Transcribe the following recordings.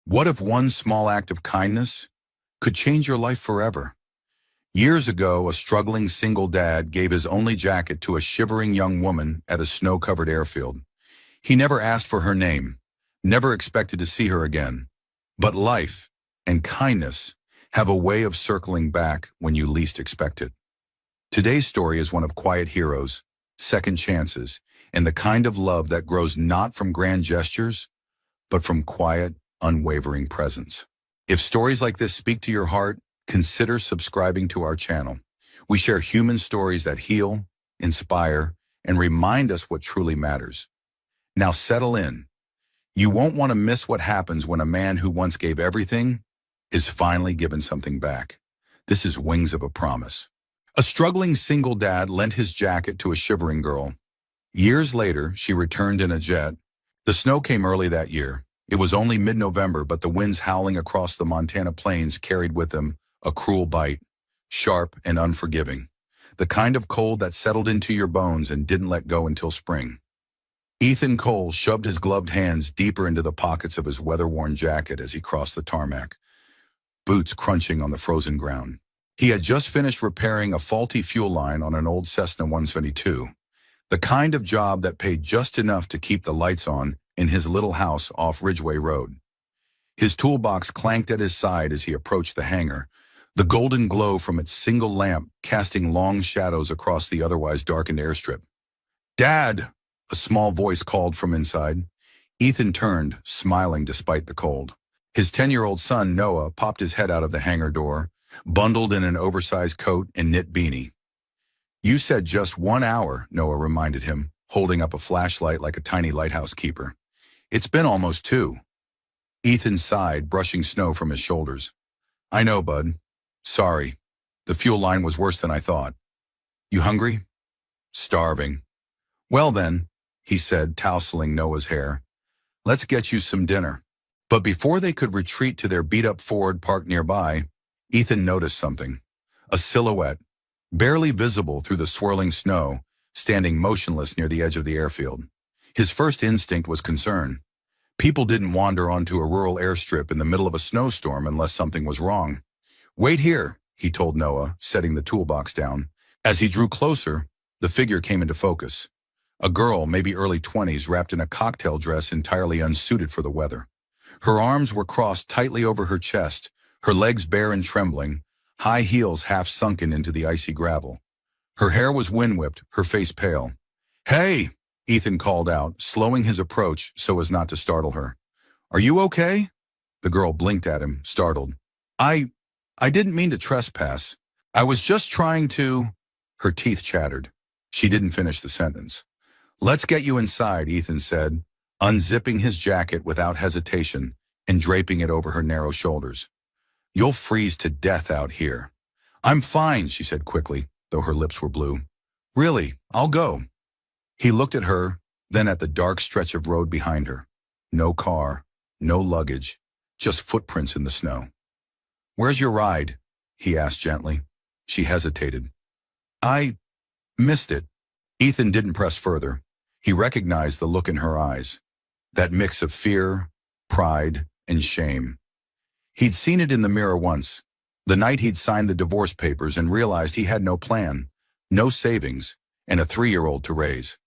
What if one small act of kindness could change your life forever? Years ago, a struggling single dad gave his only jacket to a shivering young woman at a snow-covered airfield. He never asked for her name, never expected to see her again. But life and kindness have a way of circling back when you least expect it. Today's story is one of quiet heroes, second chances, and the kind of love that grows not from grand gestures, but from quiet, unwavering presence. If stories like this speak to your heart, consider subscribing to our channel. We share human stories that heal, inspire, and remind us what truly matters. Now settle in. You won't want to miss what happens when a man who once gave everything is finally given something back. This is Wings of a Promise. A struggling single dad lent his jacket to a shivering girl. Years later, she returned in a jet. The snow came early that year. It was only mid-November, but the winds howling across the Montana plains carried with them a cruel bite, sharp and unforgiving, the kind of cold that settled into your bones and didn't let go until spring. Ethan Cole shoved his gloved hands deeper into the pockets of his weather-worn jacket as he crossed the tarmac, boots crunching on the frozen ground. He had just finished repairing a faulty fuel line on an old Cessna 172, the kind of job that paid just enough to keep the lights on in his little house off Ridgeway Road. His toolbox clanked at his side as he approached the hangar, the golden glow from its single lamp casting long shadows across the otherwise darkened airstrip. "Dad!" a small voice called from inside. Ethan turned, smiling despite the cold. His 10-year-old son, Noah, popped his head out of the hangar door, bundled in an oversized coat and knit beanie. "You said just 1 hour," Noah reminded him, holding up a flashlight like a tiny lighthouse keeper. "It's been almost 2. Ethan sighed, brushing snow from his shoulders. "I know, bud. Sorry. The fuel line was worse than I thought. You hungry?" "Starving." "Well then," he said, tousling Noah's hair, "let's get you some dinner." But before they could retreat to their beat-up Ford parked nearby, Ethan noticed something. A silhouette, barely visible through the swirling snow, standing motionless near the edge of the airfield. His first instinct was concern. People didn't wander onto a rural airstrip in the middle of a snowstorm unless something was wrong. "Wait here," he told Noah, setting the toolbox down. As he drew closer, the figure came into focus. A girl, maybe early 20s, wrapped in a cocktail dress entirely unsuited for the weather. Her arms were crossed tightly over her chest, her legs bare and trembling, high heels half sunken into the icy gravel. Her hair was wind-whipped, her face pale. "Hey!" Ethan called out, slowing his approach so as not to startle her. "Are you okay?" The girl blinked at him, startled. I didn't mean to trespass. I was just trying to—" Her teeth chattered. She didn't finish the sentence. "Let's get you inside," Ethan said, unzipping his jacket without hesitation and draping it over her narrow shoulders. "You'll freeze to death out here." "I'm fine," she said quickly, though her lips were blue. "Really, I'll go." He looked at her, then at the dark stretch of road behind her. No car, no luggage, just footprints in the snow. "Where's your ride?" he asked gently. She hesitated. "I missed it." Ethan didn't press further. He recognized the look in her eyes, that mix of fear, pride, and shame. He'd seen it in the mirror once, the night he'd signed the divorce papers and realized he had no plan, no savings, and a 3-year-old to raise.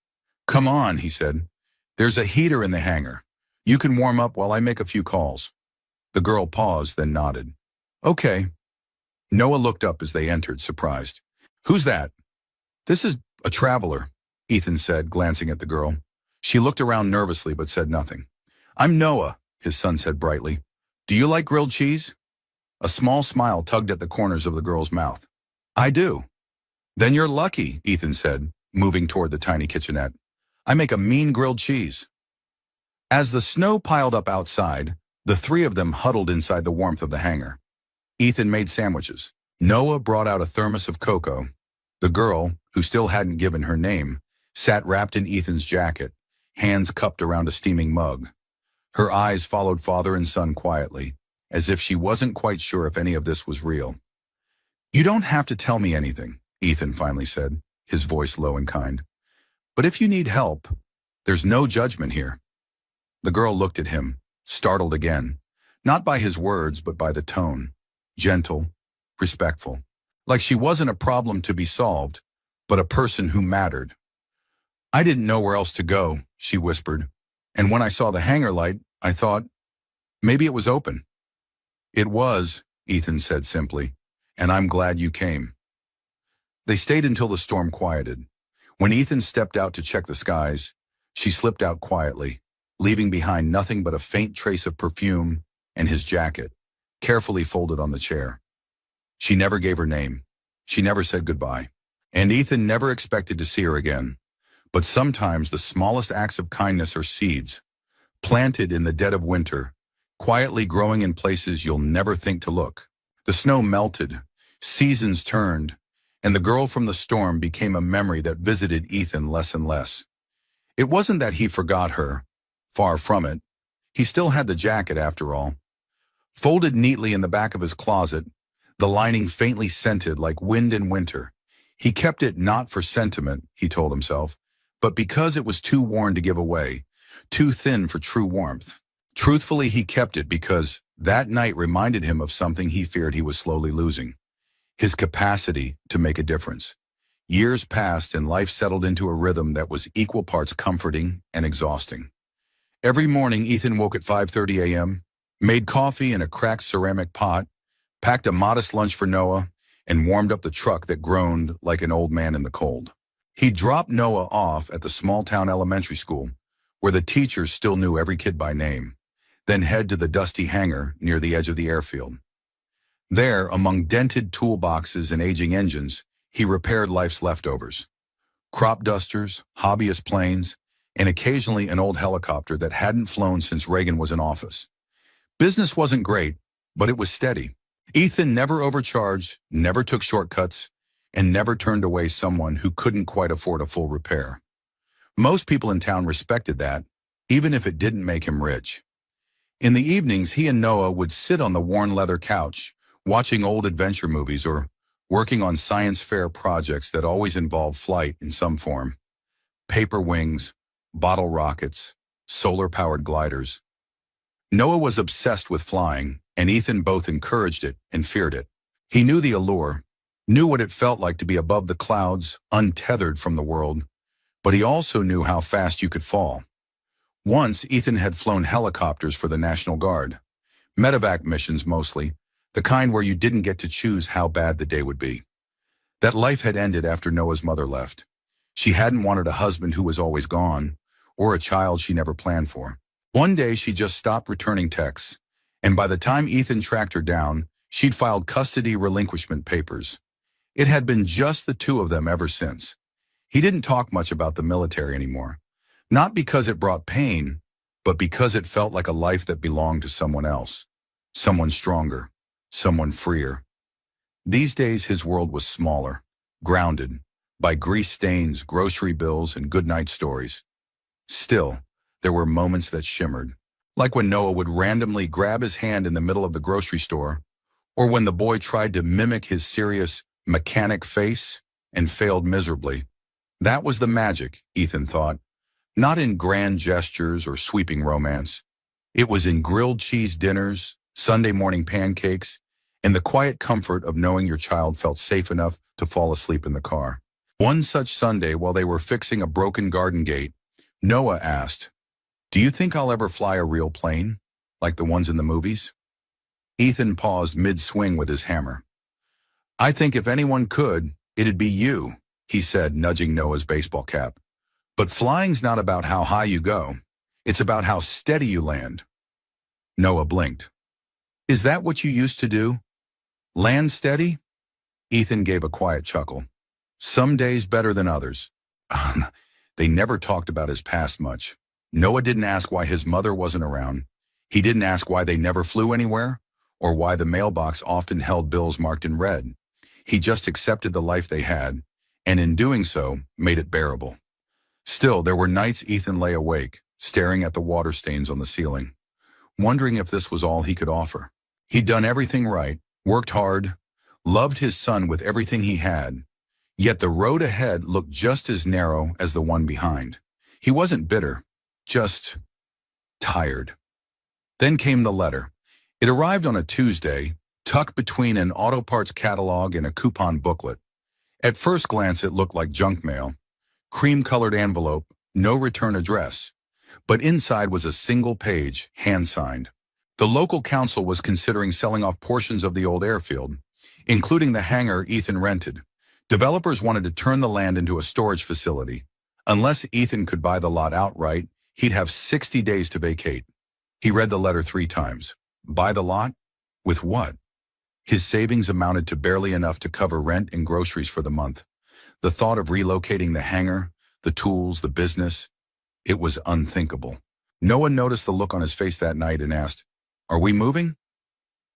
"Come on," he said. "There's a heater in the hangar. You can warm up while I make a few calls." The girl paused, then nodded. "Okay." Noah looked up as they entered, surprised. "Who's that?" "This is a traveler," Ethan said, glancing at the girl. She looked around nervously but said nothing. "I'm Noah," his son said brightly. "Do you like grilled cheese?" A small smile tugged at the corners of the girl's mouth. "I do." "Then you're lucky," Ethan said, moving toward the tiny kitchenette. "I make a mean grilled cheese." As the snow piled up outside, the 3 of them huddled inside the warmth of the hangar. Ethan made sandwiches. Noah brought out a thermos of cocoa. The girl, who still hadn't given her name, sat wrapped in Ethan's jacket, hands cupped around a steaming mug. Her eyes followed father and son quietly, as if she wasn't quite sure if any of this was real. "You don't have to tell me anything," Ethan finally said, his voice low and kind. "But if you need help, there's no judgment here." The girl looked at him, startled again. Not by his words, but by the tone. Gentle, respectful. Like she wasn't a problem to be solved, but a person who mattered. "I didn't know where else to go," she whispered. "And when I saw the hangar light, I thought, maybe it was open." "It was," Ethan said simply, "and I'm glad you came." They stayed until the storm quieted. When Ethan stepped out to check the skies, she slipped out quietly, leaving behind nothing but a faint trace of perfume and his jacket, carefully folded on the chair. She never gave her name. She never said goodbye. And Ethan never expected to see her again. But sometimes the smallest acts of kindness are seeds, planted in the dead of winter, quietly growing in places you'll never think to look. The snow melted, seasons turned, and the girl from the storm became a memory that visited Ethan less and less. It wasn't that he forgot her. Far from it. He still had the jacket after all. Folded neatly in the back of his closet, the lining faintly scented like wind in winter. He kept it not for sentiment, he told himself, but because it was too worn to give away, too thin for true warmth. Truthfully, he kept it because that night reminded him of something he feared he was slowly losing. His capacity to make a difference. Years passed and life settled into a rhythm that was equal parts comforting and exhausting. Every morning, Ethan woke at 5:30 a.m., made coffee in a cracked ceramic pot, packed a modest lunch for Noah, and warmed up the truck that groaned like an old man in the cold. He dropped Noah off at the small-town elementary school, where the teachers still knew every kid by name, then head to the dusty hangar near the edge of the airfield. There, among dented toolboxes and aging engines, he repaired life's leftovers. Crop dusters, hobbyist planes, and occasionally an old helicopter that hadn't flown since Reagan was in office. Business wasn't great, but it was steady. Ethan never overcharged, never took shortcuts, and never turned away someone who couldn't quite afford a full repair. Most people in town respected that, even if it didn't make him rich. In the evenings, he and Noah would sit on the worn leather couch, watching old adventure movies or working on science fair projects that always involved flight in some form. Paper wings, bottle rockets, solar-powered gliders. Noah was obsessed with flying, and Ethan both encouraged it and feared it. He knew the allure, knew what it felt like to be above the clouds, untethered from the world, but he also knew how fast you could fall. Once, Ethan had flown helicopters for the National Guard. Medevac missions mostly, the kind where you didn't get to choose how bad the day would be. That life had ended after Noah's mother left. She hadn't wanted a husband who was always gone, or a child she never planned for. One day, she just stopped returning texts, and by the time Ethan tracked her down, she'd filed custody relinquishment papers. It had been just the two of them ever since. He didn't talk much about the military anymore, not because it brought pain, but because it felt like a life that belonged to someone else, someone stronger, someone freer. These days, his world was smaller, grounded by grease stains, grocery bills, and goodnight stories. Still, there were moments that shimmered, like when Noah would randomly grab his hand in the middle of the grocery store, or when the boy tried to mimic his serious mechanic face and failed miserably. That was the magic, Ethan thought, not in grand gestures or sweeping romance. It was in grilled cheese dinners, Sunday morning pancakes, and the quiet comfort of knowing your child felt safe enough to fall asleep in the car. One such Sunday, while they were fixing a broken garden gate, Noah asked, "Do you think I'll ever fly a real plane, like the ones in the movies?" Ethan paused mid-swing with his hammer. "I think if anyone could, it'd be you," he said, nudging Noah's baseball cap. "But flying's not about how high you go. It's about how steady you land." Noah blinked. "Is that what you used to do? Land steady?" Ethan gave a quiet chuckle. "Some days better than others." They never talked about his past much. Noah didn't ask why his mother wasn't around. He didn't ask why they never flew anywhere, or why the mailbox often held bills marked in red. He just accepted the life they had, and in doing so, made it bearable. Still, there were nights Ethan lay awake, staring at the water stains on the ceiling, wondering if this was all he could offer. He'd done everything right, worked hard, loved his son with everything he had, yet the road ahead looked just as narrow as the one behind. He wasn't bitter, just tired. Then came the letter. It arrived on a Tuesday, tucked between an auto parts catalog and a coupon booklet. At first glance, it looked like junk mail. Cream-colored envelope, no return address. But inside was a single page, hand-signed. The local council was considering selling off portions of the old airfield, including the hangar Ethan rented. Developers wanted to turn the land into a storage facility. Unless Ethan could buy the lot outright, he'd have 60 days to vacate. He read the letter 3 times. Buy the lot? With what? His savings amounted to barely enough to cover rent and groceries for the month. The thought of relocating the hangar, the tools, the business, it was unthinkable. No one noticed the look on his face that night and asked, "Are we moving?"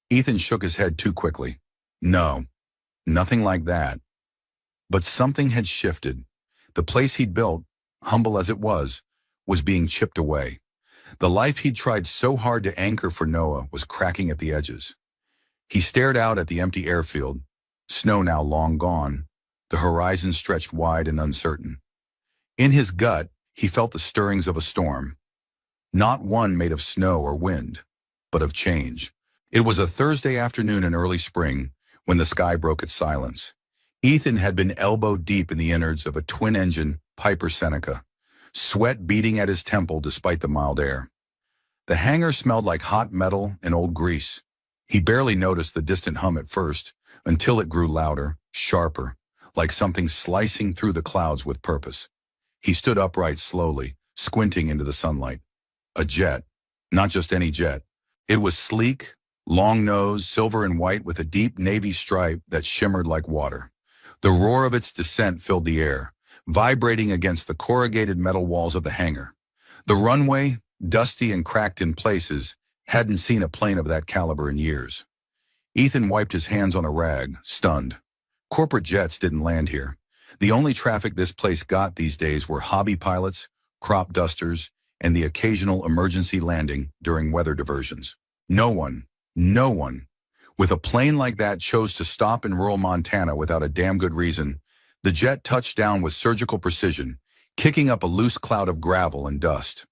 Ethan shook his head too quickly. No, nothing like that. But something had shifted. The place he'd built, humble as it was being chipped away. The life he'd tried so hard to anchor for Noah was cracking at the edges. He stared out at the empty airfield, snow now long gone. The horizon stretched wide and uncertain. In his gut, he felt the stirrings of a storm. Not one made of snow or wind, but of change. It was a Thursday afternoon in early spring when the sky broke its silence. Ethan had been elbow deep in the innards of a twin-engine Piper Seneca, sweat beating at his temple despite the mild air. The hangar smelled like hot metal and old grease. He barely noticed the distant hum at first, until it grew louder, sharper, like something slicing through the clouds with purpose. He stood upright slowly, squinting into the sunlight. A jet, not just any jet. It was sleek, long-nosed, silver and white with a deep navy stripe that shimmered like water. The roar of its descent filled the air, vibrating against the corrugated metal walls of the hangar. The runway, dusty and cracked in places, hadn't seen a plane of that caliber in years. Ethan wiped his hands on a rag, stunned. Corporate jets didn't land here. The only traffic this place got these days were hobby pilots, crop dusters, and the occasional emergency landing during weather diversions. No one with a plane like that chose to stop in rural Montana without a damn good reason. The jet touched down with surgical precision, kicking up a loose cloud of gravel and dust.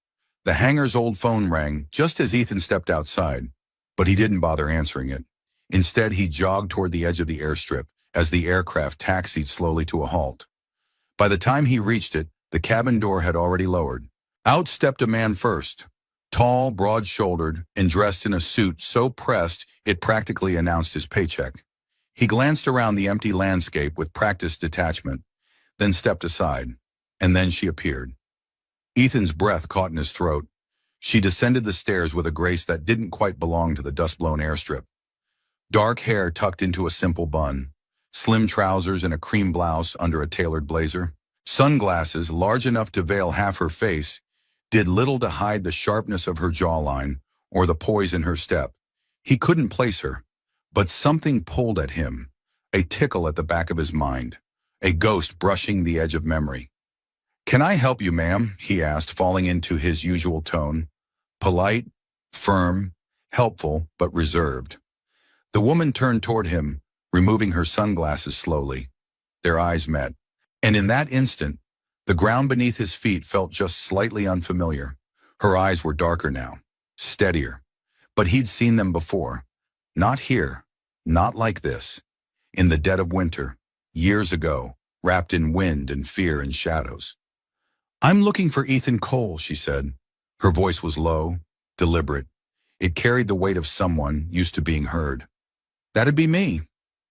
The hangar's old phone rang just as Ethan stepped outside, but he didn't bother answering it. Instead, he jogged toward the edge of the airstrip as the aircraft taxied slowly to a halt. By the time he reached it, the cabin door had already lowered. Out stepped a man first, tall, broad-shouldered, and dressed in a suit so pressed it practically announced his paycheck. He glanced around the empty landscape with practiced detachment, then stepped aside, and then she appeared. Ethan's breath caught in his throat. She descended the stairs with a grace that didn't quite belong to the dust-blown airstrip. Dark hair tucked into a simple bun, slim trousers and a cream blouse under a tailored blazer. Sunglasses, large enough to veil half her face, did little to hide the sharpness of her jawline or the poise in her step. He couldn't place her, but something pulled at him, a tickle at the back of his mind, a ghost brushing the edge of memory. "Can I help you, ma'am?" he asked, falling into his usual tone, polite, firm, helpful, but reserved. The woman turned toward him, removing her sunglasses slowly. Their eyes met, and in that instant, the ground beneath his feet felt just slightly unfamiliar. Her eyes were darker now, steadier, but he'd seen them before. Not here, not like this. In the dead of winter, years ago, wrapped in wind and fear and shadows. "I'm looking for Ethan Cole," she said. Her voice was low, deliberate. It carried the weight of someone used to being heard. "That'd be me."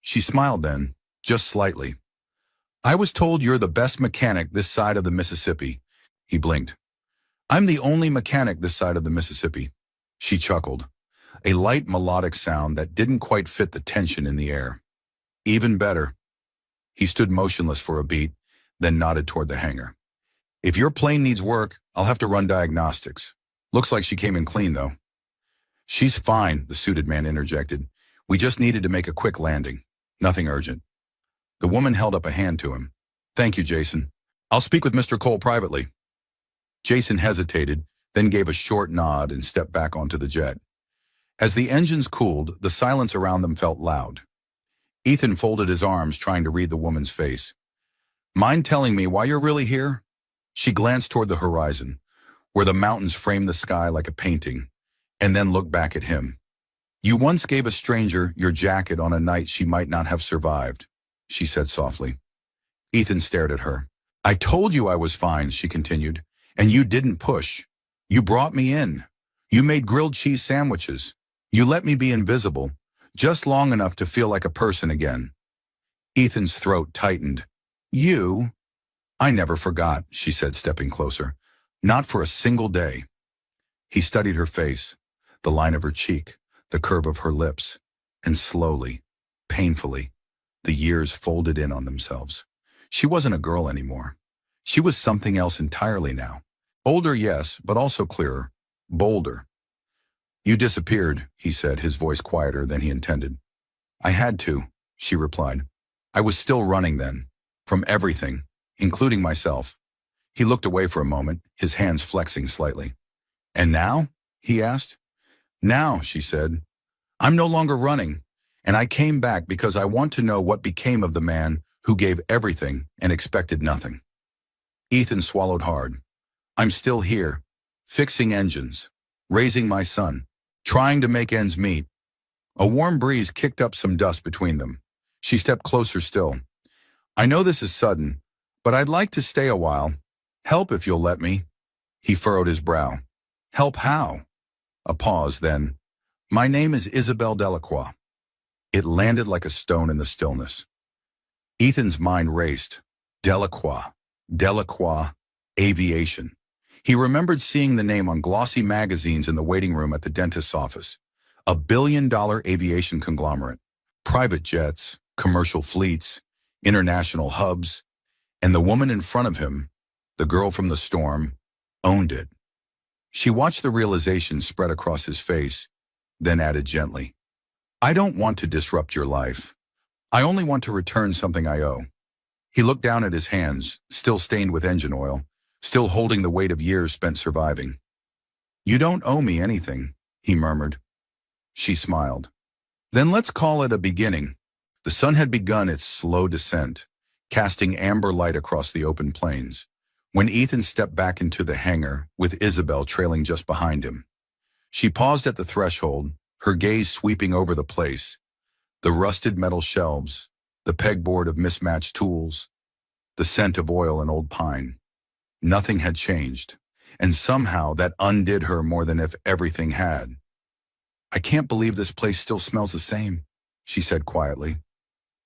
She smiled then, just slightly. "I was told you're the best mechanic this side of the Mississippi." He blinked. "I'm the only mechanic this side of the Mississippi." She chuckled, a light melodic sound that didn't quite fit the tension in the air. "Even better." He stood motionless for a beat, then nodded toward the hangar. "If your plane needs work, I'll have to run diagnostics. Looks like she came in clean, though." "She's fine," the suited man interjected. "We just needed to make a quick landing. Nothing urgent." The woman held up a hand to him. "Thank you, Jason. I'll speak with Mr. Cole privately." Jason hesitated, then gave a short nod and stepped back onto the jet. As the engines cooled, the silence around them felt loud. Ethan folded his arms, trying to read the woman's face. "Mind telling me why you're really here?" She glanced toward the horizon, where the mountains framed the sky like a painting, and then looked back at him. You once gave a stranger your jacket on a night she might not have survived, she said softly. Ethan stared at her. I told you I was fine, she continued, and you didn't push. You brought me in. You made grilled cheese sandwiches. You let me be invisible, just long enough to feel like a person again. Ethan's throat tightened. You? I never forgot, she said, stepping closer. Not for a single day. He studied her face, the line of her cheek, the curve of her lips, and slowly, painfully, the years folded in on themselves. She wasn't a girl anymore. She was something else entirely now. Older, yes, but also clearer, bolder. You disappeared, he said, his voice quieter than he intended. I had to, she replied. I was still running then, from everything, including myself. He looked away for a moment, his hands flexing slightly. And now? He asked. Now, she said. I'm no longer running, and I came back because I want to know what became of the man who gave everything and expected nothing. Ethan swallowed hard. I'm still here, fixing engines, raising my son, trying to make ends meet. A warm breeze kicked up some dust between them. She stepped closer still. I know this is sudden, but I'd like to stay a while. Help if you'll let me. He furrowed his brow. Help how? A pause, then. My name is Isabelle Delacroix. It landed like a stone in the stillness. Ethan's mind raced. Delacroix, aviation. He remembered seeing the name on glossy magazines in the waiting room at the dentist's office. A billion-dollar aviation conglomerate. Private jets, commercial fleets, international hubs. And the woman in front of him, the girl from the storm, owned it. She watched the realization spread across his face, then added gently, I don't want to disrupt your life. I only want to return something I owe. He looked down at his hands, still stained with engine oil, still holding the weight of years spent surviving. You don't owe me anything, he murmured. She smiled. Then let's call it a beginning. The sun had begun its slow descent, casting amber light across the open plains, when Ethan stepped back into the hangar, with Isabelle trailing just behind him. She paused at the threshold, her gaze sweeping over the place, the rusted metal shelves, the pegboard of mismatched tools, the scent of oil and old pine. Nothing had changed, and somehow that undid her more than if everything had. I can't believe this place still smells the same, she said quietly.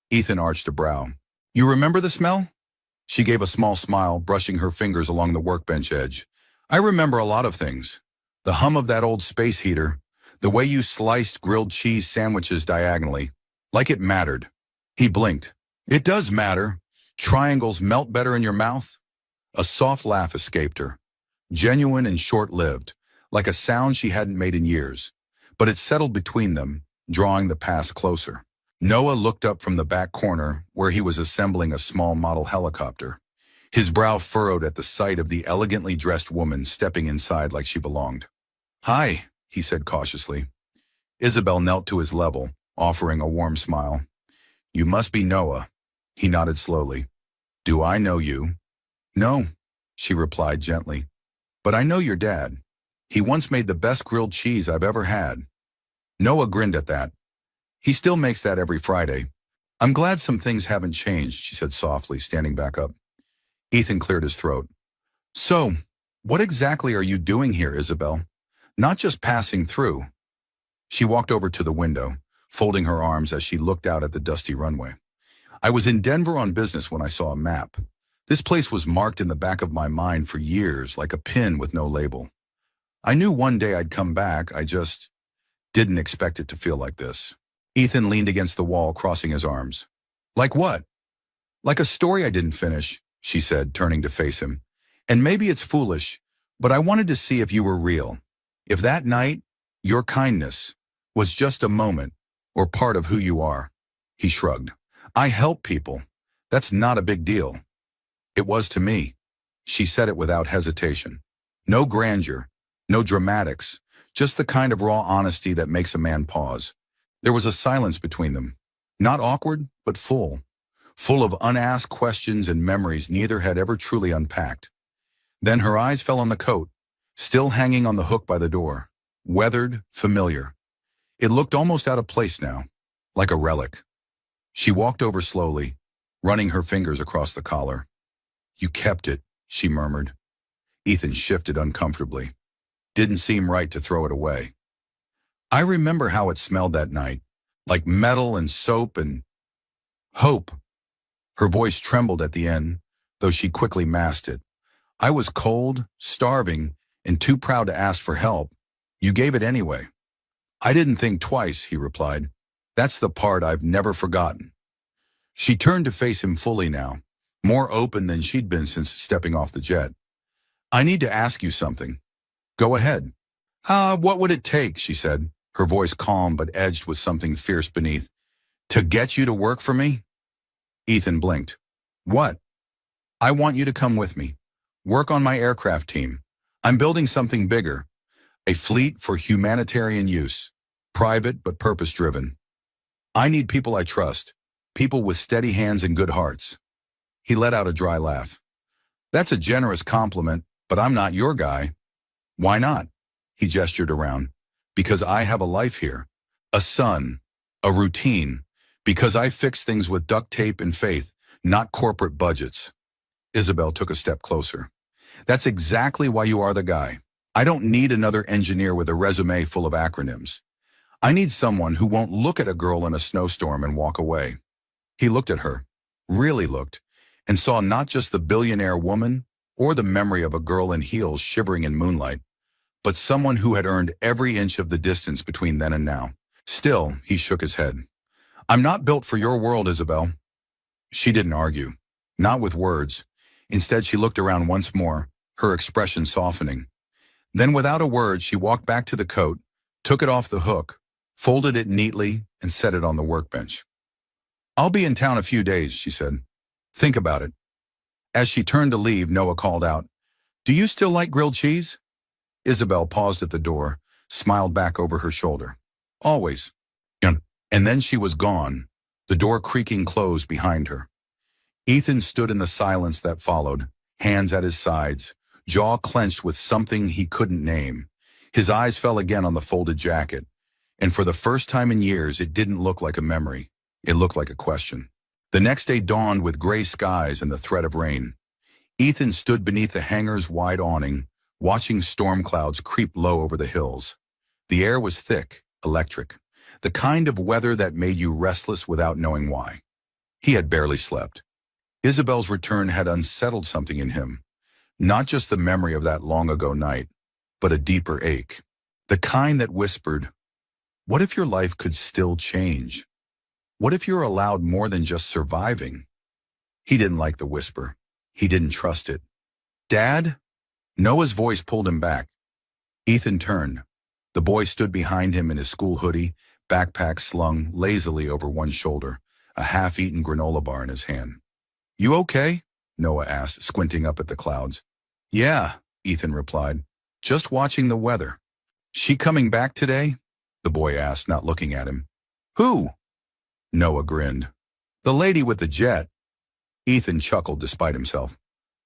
Ethan arched a brow. You remember the smell? She gave a small smile, brushing her fingers along the workbench edge. I remember a lot of things. The hum of that old space heater, the way you sliced grilled cheese sandwiches diagonally, like it mattered. He blinked. It does matter. Triangles melt better in your mouth. A soft laugh escaped her, genuine and short-lived, like a sound she hadn't made in years. But it settled between them, drawing the past closer. Noah looked up from the back corner where he was assembling a small model helicopter, his brow furrowed at the sight of the elegantly dressed woman stepping inside like she belonged. Hi, he said cautiously. Isabelle knelt to his level, offering a warm smile. You must be Noah. He nodded slowly. Do I know you? No, she replied gently. But I know your dad. He once made the best grilled cheese I've ever had. Noah grinned at that. He still makes that every Friday. I'm glad some things haven't changed, she said softly, standing back up. Ethan cleared his throat. So, what exactly are you doing here, Isabelle? Not just passing through. She walked over to the window, folding her arms as she looked out at the dusty runway. I was in Denver on business when I saw a map. This place was marked in the back of my mind for years, like a pin with no label. I knew one day I'd come back, I just didn't expect it to feel like this. Ethan leaned against the wall, crossing his arms. Like what? Like a story I didn't finish, she said, turning to face him. And maybe it's foolish, but I wanted to see if you were real. If that night, your kindness, was just a moment or part of who you are. He shrugged. I help people. That's not a big deal. It was to me. She said it without hesitation. No grandeur, no dramatics, just the kind of raw honesty that makes a man pause. There was a silence between them. Not awkward, but full. Full of unasked questions and memories neither had ever truly unpacked. Then her eyes fell on the coat, still hanging on the hook by the door. Weathered, familiar. It looked almost out of place now, like a relic. She walked over slowly, running her fingers across the collar. "You kept it," she murmured. Ethan shifted uncomfortably. Didn't seem right to throw it away. "I remember how it smelled that night, like metal and soap and hope." Her voice trembled at the end, though she quickly masked it. "I was cold, starving, and too proud to ask for help. You gave it anyway." "I didn't think twice," he replied. "That's the part I've never forgotten." She turned to face him fully now, more open than she'd been since stepping off the jet. "I need to ask you something." "Go ahead." What would it take?" she said, her voice calm but edged with something fierce beneath. "To get you to work for me?" Ethan blinked. "What?" "I want you to come with me. Work on my aircraft team. I'm building something bigger. A fleet for humanitarian use. Private but purpose-driven. I need people I trust. People with steady hands and good hearts." He let out a dry laugh. "That's a generous compliment, but I'm not your guy." "Why not?" He gestured around. "Because I have a life here. A son. A routine. Because I fix things with duct tape and faith, not corporate budgets." Isabel took a step closer. "That's exactly why you are the guy. I don't need another engineer with a resume full of acronyms. I need someone who won't look at a girl in a snowstorm and walk away." He looked at her, really looked, and saw not just the billionaire woman or the memory of a girl in heels shivering in moonlight, but someone who had earned every inch of the distance between then and now. Still, he shook his head. "I'm not built for your world, Isabel." She didn't argue, not with words. Instead, she looked around once more, her expression softening. Then without a word, she walked back to the coat, took it off the hook, folded it neatly, and set it on the workbench. "I'll be in town a few days," she said. "Think about it." As she turned to leave, Noah called out, "Do you still like grilled cheese?" Isabel paused at the door, smiled back over her shoulder. "Always." And then she was gone, the door creaking closed behind her. Ethan stood in the silence that followed, hands at his sides, jaw clenched with something he couldn't name. His eyes fell again on the folded jacket, and for the first time in years, it didn't look like a memory. It looked like a question. The next day dawned with gray skies and the threat of rain. Ethan stood beneath the hangar's wide awning, watching storm clouds creep low over the hills. The air was thick, electric, the kind of weather that made you restless without knowing why. He had barely slept. Isabel's return had unsettled something in him, not just the memory of that long-ago night, but a deeper ache, the kind that whispered, "What if your life could still change? What if you're allowed more than just surviving?" He didn't like the whisper. He didn't trust it. "Dad?" Noah's voice pulled him back. Ethan turned. The boy stood behind him in his school hoodie, backpack slung lazily over one shoulder, a half-eaten granola bar in his hand. "You okay?" Noah asked, squinting up at the clouds. "Yeah," Ethan replied. "Just watching the weather." "She coming back today?" the boy asked, not looking at him. "Who?" Noah grinned. "The lady with the jet." Ethan chuckled despite himself.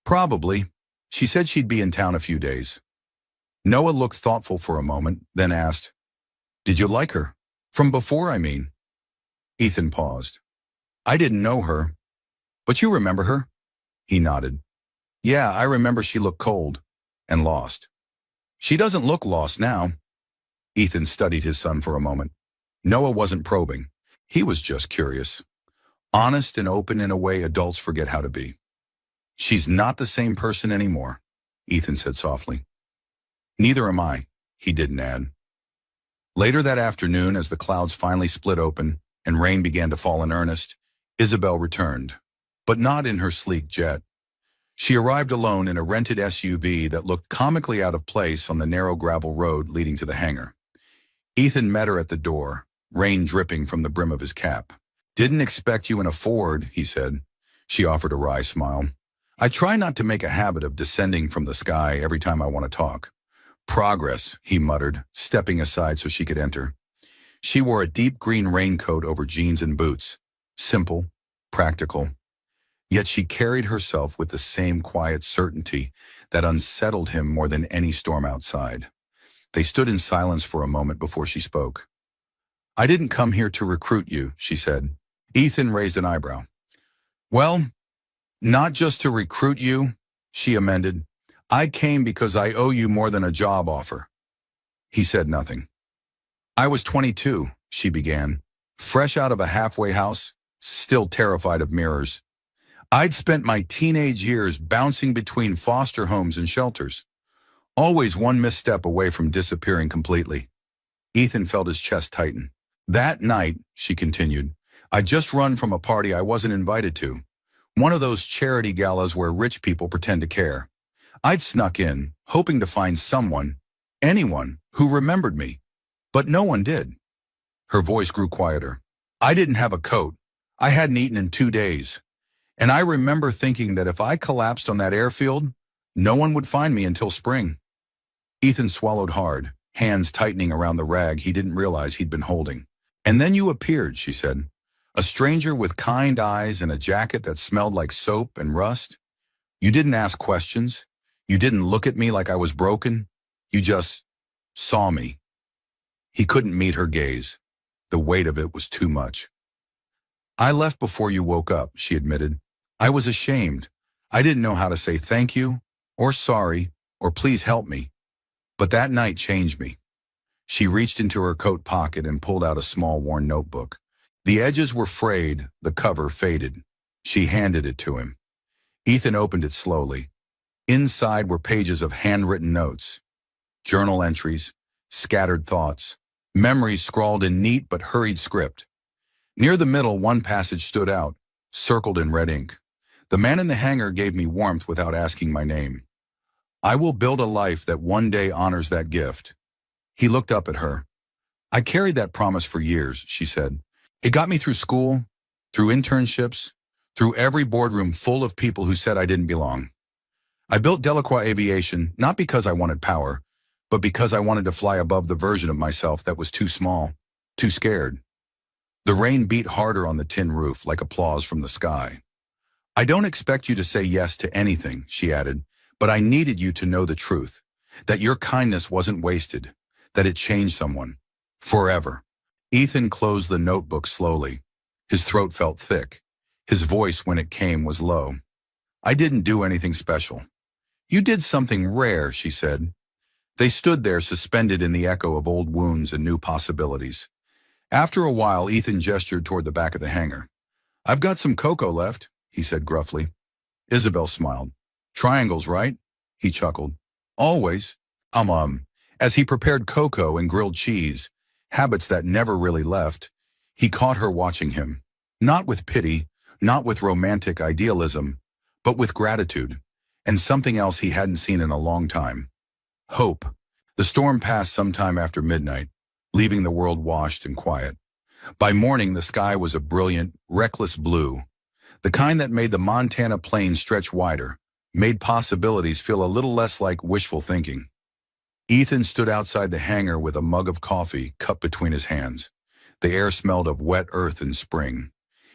"Probably. She said she'd be in town a few days." Noah looked thoughtful for a moment, then asked, "Did you like her? From before, I mean." Ethan paused. "I didn't know her. But you remember her?" He nodded. "Yeah, I remember she looked cold and lost." "She doesn't look lost now." Ethan studied his son for a moment. Noah wasn't probing. He was just curious. Honest and open in a way adults forget how to be. "She's not the same person anymore," Ethan said softly. "Neither am I," he didn't add. Later that afternoon, as the clouds finally split open and rain began to fall in earnest, Isabel returned, but not in her sleek jet. She arrived alone in a rented SUV that looked comically out of place on the narrow gravel road leading to the hangar. Ethan met her at the door, rain dripping from the brim of his cap. "Didn't expect you in a Ford," he said. She offered a wry smile. "I try not to make a habit of descending from the sky every time I want to talk." "Progress," he muttered, stepping aside so she could enter. She wore a deep green raincoat over jeans and boots. Simple, practical. Yet she carried herself with the same quiet certainty that unsettled him more than any storm outside. They stood in silence for a moment before she spoke. I didn't come here to recruit you, she said. Ethan raised an eyebrow. Well, not just to recruit you, she amended. I came because I owe you more than a job offer. He said nothing. I was 22, she began, fresh out of a halfway house, still terrified of mirrors. I'd spent my teenage years bouncing between foster homes and shelters, always one misstep away from disappearing completely. Ethan felt his chest tighten. That night, she continued, I'd just run from a party I wasn't invited to, one of those charity galas where rich people pretend to care. I'd snuck in, hoping to find someone, anyone, who remembered me, but no one did. Her voice grew quieter. I didn't have a coat. I hadn't eaten in 2 days. And I remember thinking that if I collapsed on that airfield, no one would find me until spring. Ethan swallowed hard, hands tightening around the rag he didn't realize he'd been holding. And then you appeared, she said. A stranger with kind eyes and a jacket that smelled like soap and rust. You didn't ask questions. You didn't look at me like I was broken. You just saw me. He couldn't meet her gaze. The weight of it was too much. I left before you woke up, she admitted. I was ashamed. I didn't know how to say thank you, or sorry, or please help me. But that night changed me. She reached into her coat pocket and pulled out a small worn notebook. The edges were frayed, the cover faded. She handed it to him. Ethan opened it slowly. Inside were pages of handwritten notes, journal entries, scattered thoughts, memories scrawled in neat but hurried script. Near the middle, one passage stood out, circled in red ink. The man in the hangar gave me warmth without asking my name. I will build a life that one day honors that gift. He looked up at her. I carried that promise for years, she said. It got me through school, through internships, through every boardroom full of people who said I didn't belong. I built Delacroix Aviation not because I wanted power, but because I wanted to fly above the version of myself that was too small, too scared. The rain beat harder on the tin roof like applause from the sky. I don't expect you to say yes to anything, she added, but I needed you to know the truth, that your kindness wasn't wasted, that it changed someone, forever. Ethan closed the notebook slowly. His throat felt thick. His voice, when it came, was low. I didn't do anything special. You did something rare, she said. They stood there suspended in the echo of old wounds and new possibilities. After a while, Ethan gestured toward the back of the hangar. I've got some cocoa left, he said gruffly. Isabel smiled. Triangles, right? He chuckled. Always. As he prepared cocoa and grilled cheese, habits that never really left, he caught her watching him. Not with pity, not with romantic idealism, but with gratitude, and something else he hadn't seen in a long time. Hope. The storm passed sometime after midnight, leaving the world washed and quiet. By morning, the sky was a brilliant, reckless blue, the kind that made the Montana plains stretch wider, made possibilities feel a little less like wishful thinking. Ethan stood outside the hangar with a mug of coffee cupped between his hands. The air smelled of wet earth and spring.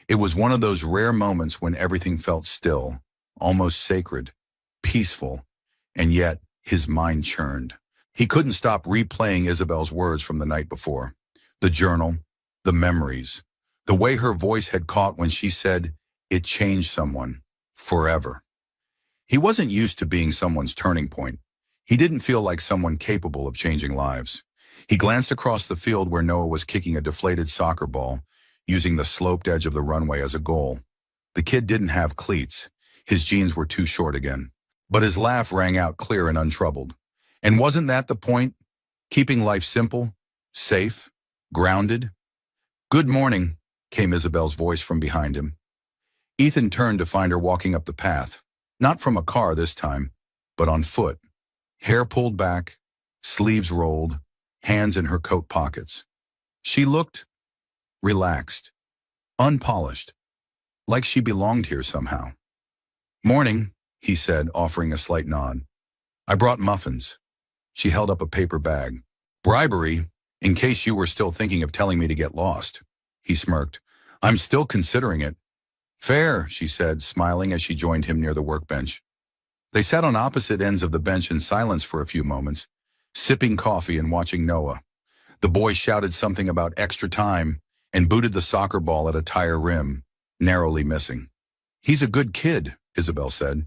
It was one of those rare moments when everything felt still, almost sacred, peaceful, and yet his mind churned. He couldn't stop replaying Isabel's words from the night before. The journal, the memories, the way her voice had caught when she said, it changed someone, forever. He wasn't used to being someone's turning point. He didn't feel like someone capable of changing lives. He glanced across the field where Noah was kicking a deflated soccer ball, using the sloped edge of the runway as a goal. The kid didn't have cleats. His jeans were too short again. But his laugh rang out clear and untroubled. And wasn't that the point? Keeping life simple, safe, grounded? Good morning, came Isabel's voice from behind him. Ethan turned to find her walking up the path, not from a car this time, but on foot. Hair pulled back, sleeves rolled, hands in her coat pockets. She looked relaxed, unpolished, like she belonged here somehow. Morning, he said, offering a slight nod. I brought muffins. She held up a paper bag. Bribery, in case you were still thinking of telling me to get lost. He smirked. I'm still considering it. Fair, she said, smiling as she joined him near the workbench. They sat on opposite ends of the bench in silence for a few moments, sipping coffee and watching Noah. The boy shouted something about extra time and booted the soccer ball at a tire rim, narrowly missing. "He's a good kid," Isabel said.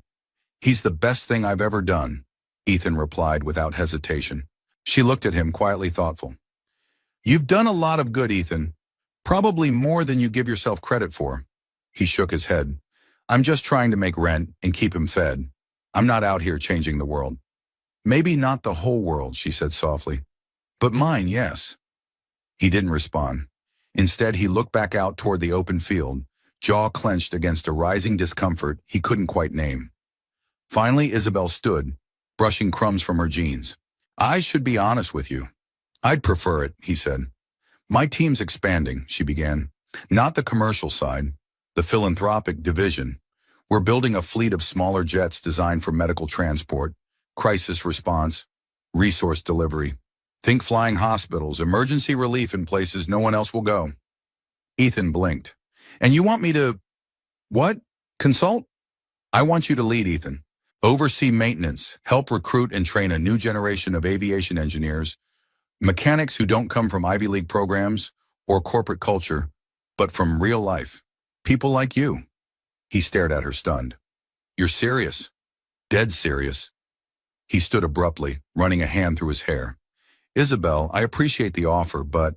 "He's the best thing I've ever done," Ethan replied without hesitation. She looked at him, quietly thoughtful. "You've done a lot of good, Ethan. Probably more than you give yourself credit for." He shook his head. "I'm just trying to make rent and keep him fed. I'm not out here changing the world." "Maybe not the whole world," she said softly. "But mine, yes." He didn't respond. Instead, he looked back out toward the open field, jaw clenched against a rising discomfort he couldn't quite name. Finally, Isabel stood, brushing crumbs from her jeans. "I should be honest with you. I'd prefer it," he said. "My team's expanding," she began. "Not the commercial side, the philanthropic division. We're building a fleet of smaller jets designed for medical transport, crisis response, resource delivery. Think flying hospitals, emergency relief in places no one else will go." Ethan blinked. "And you want me to, what? Consult?" "I want you to lead, Ethan. Oversee maintenance, help recruit and train a new generation of aviation engineers, mechanics who don't come from Ivy League programs or corporate culture, but from real life. People like you." He stared at her, stunned. "You're serious?" "Dead serious." He stood abruptly, running a hand through his hair. "Isabel, I appreciate the offer, but,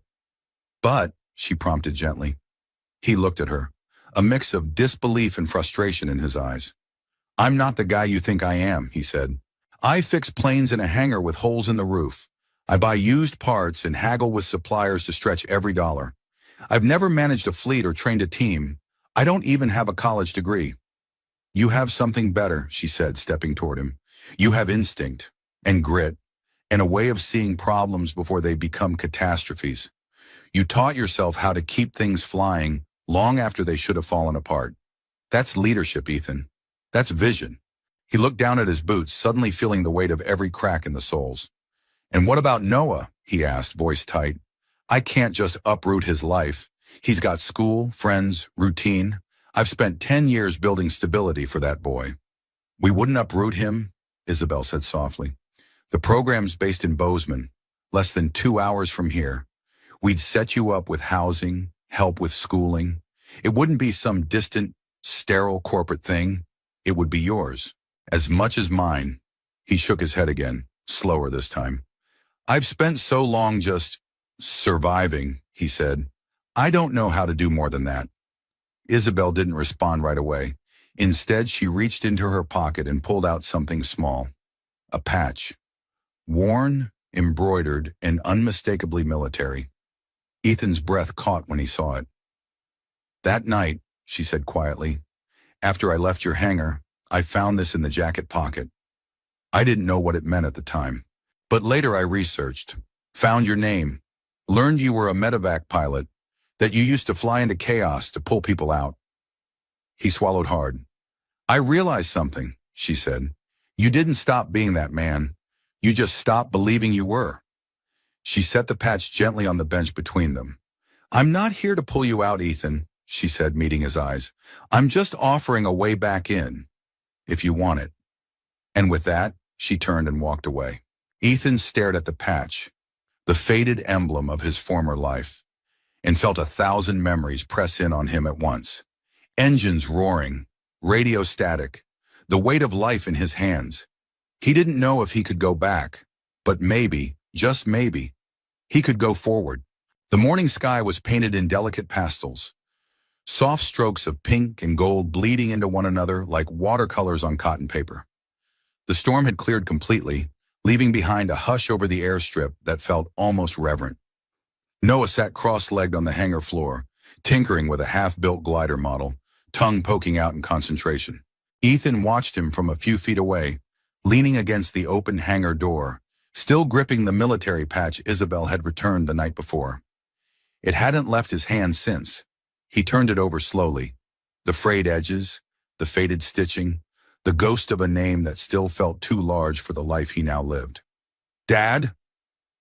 she prompted gently. He looked at her, a mix of disbelief and frustration in his eyes. "I'm not the guy you think I am," he said. "I fix planes in a hangar with holes in the roof. I buy used parts and haggle with suppliers to stretch every dollar. I've never managed a fleet or trained a team. I don't even have a college degree." "You have something better," she said, stepping toward him. "You have instinct and grit and a way of seeing problems before they become catastrophes. You taught yourself how to keep things flying long after they should have fallen apart. That's leadership, Ethan. That's vision." He looked down at his boots, suddenly feeling the weight of every crack in the soles. "And what about Noah?" he asked, voice tight. "I can't just uproot his life. He's got school, friends, routine. I've spent 10 years building stability for that boy." "We wouldn't uproot him," Isabel said softly. "The program's based in Bozeman, less than 2 hours from here. We'd set you up with housing, help with schooling. It wouldn't be some distant, sterile corporate thing. It would be yours, as much as mine." He shook his head again, slower this time. "I've spent so long just surviving," he said. "I don't know how to do more than that." Isabel didn't respond right away. Instead, she reached into her pocket and pulled out something small. A patch. Worn, embroidered, and unmistakably military. Ethan's breath caught when he saw it. "That night," she said quietly, "after I left your hangar, I found this in the jacket pocket. I didn't know what it meant at the time. But later I researched, found your name, learned you were a medevac pilot, that you used to fly into chaos to pull people out." He swallowed hard. "I realized something," she said. "You didn't stop being that man. You just stopped believing you were." She set the patch gently on the bench between them. "I'm not here to pull you out, Ethan," she said, meeting his eyes. "I'm just offering a way back in, if you want it." And with that, she turned and walked away. Ethan stared at the patch, the faded emblem of his former life, and felt 1,000 memories press in on him at once. Engines roaring, radio static, the weight of life in his hands. He didn't know if he could go back, but maybe, just maybe, he could go forward. The morning sky was painted in delicate pastels, soft strokes of pink and gold bleeding into one another like watercolors on cotton paper. The storm had cleared completely, leaving behind a hush over the airstrip that felt almost reverent. Noah sat cross-legged on the hangar floor, tinkering with a half-built glider model, tongue poking out in concentration. Ethan watched him from a few feet away, leaning against the open hangar door, still gripping the military patch Isabel had returned the night before. It hadn't left his hand since. He turned it over slowly. The frayed edges, the faded stitching, the ghost of a name that still felt too large for the life he now lived. "Dad?"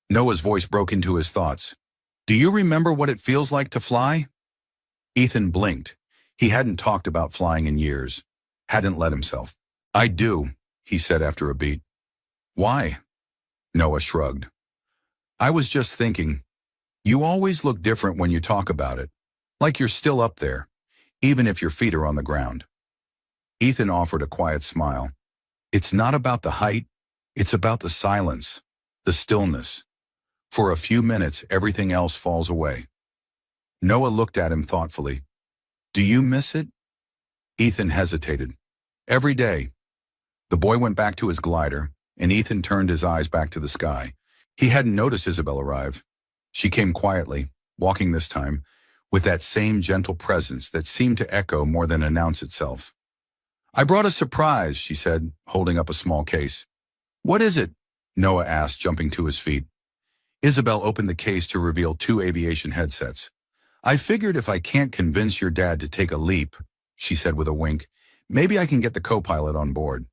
Noah's voice broke into his thoughts. "Do you remember what it feels like to fly?" Ethan blinked. He hadn't talked about flying in years. Hadn't let himself. "I do," he said after a beat. "Why?" Noah shrugged. "I was just thinking, You always look different when you talk about it, like you're still up there, even if your feet are on the ground. Ethan offered a quiet smile. It's not about the height, it's about the silence, the stillness. For a few minutes, everything else falls away. Noah looked at him thoughtfully. Do you miss it? Ethan hesitated. Every day. The boy went back to his glider, and Ethan turned his eyes back to the sky. He hadn't noticed Isabel arrive. She came quietly, walking this time, with that same gentle presence that seemed to echo more than announce itself. I brought a surprise, she said, holding up a small case. What is it? Noah asked, jumping to his feet. Isabel opened the case to reveal 2 aviation headsets. I figured if I can't convince your dad to take a leap, she said with a wink, maybe I can get the co-pilot on board.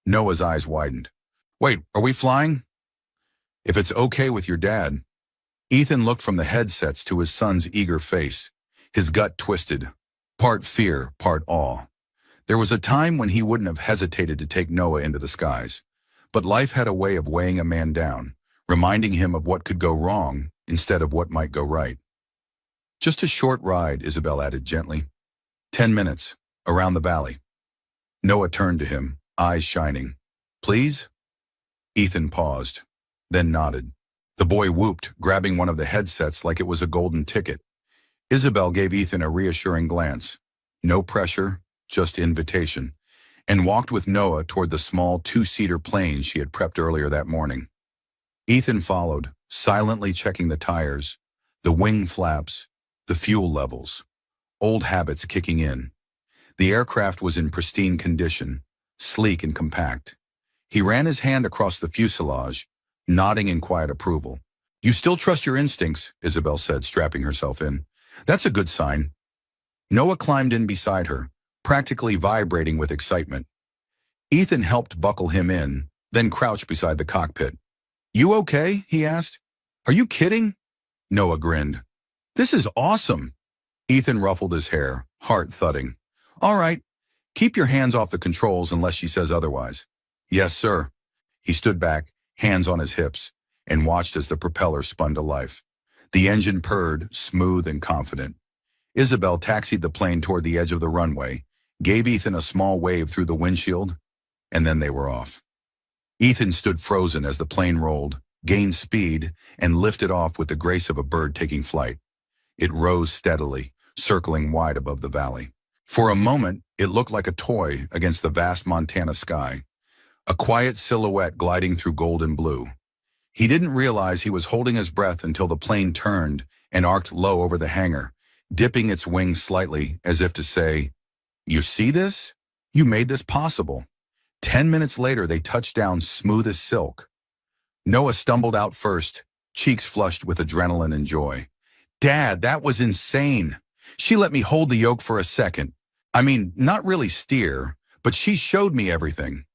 Noah's eyes widened. Wait, are we flying? If it's okay with your dad. Ethan looked from the headsets to his son's eager face, his gut twisted, part fear, part awe. There was a time when he wouldn't have hesitated to take Noah into the skies, but life had a way of weighing a man down, reminding him of what could go wrong instead of what might go right. Just a short ride, Isabel added gently. 10 minutes, around the valley. Noah turned to him, eyes shining. Please? Ethan paused, then nodded. The boy whooped, grabbing one of the headsets like it was a golden ticket. Isabel gave Ethan a reassuring glance. No pressure, just invitation, and walked with Noah toward the small 2-seater plane she had prepped earlier that morning. Ethan followed, silently checking the tires, the wing flaps, the fuel levels, old habits kicking in. The aircraft was in pristine condition, sleek and compact. He ran his hand across the fuselage, nodding in quiet approval. You still trust your instincts, Isabel said, strapping herself in. That's a good sign. Noah climbed in beside her, practically vibrating with excitement. Ethan helped buckle him in, then crouched beside the cockpit. You okay? He asked. Are you kidding? Noah grinned. This is awesome. Ethan ruffled his hair, heart thudding. All right, keep your hands off the controls unless she says otherwise. Yes, sir. He stood back, hands on his hips, and watched as the propeller spun to life. The engine purred, smooth and confident. Isabel taxied the plane toward the edge of the runway, gave Ethan a small wave through the windshield, and then they were off. Ethan stood frozen as the plane rolled, gained speed, and lifted off with the grace of a bird taking flight. It rose steadily, circling wide above the valley. For a moment, it looked like a toy against the vast Montana sky, a quiet silhouette gliding through gold and blue. He didn't realize he was holding his breath until the plane turned and arced low over the hangar, dipping its wings slightly as if to say, You see this? You made this possible. 10 minutes later, they touched down smooth as silk. Noah stumbled out first, cheeks flushed with adrenaline and joy. Dad, that was insane. She let me hold the yoke for a second. I mean, not really steer, but she showed me everything.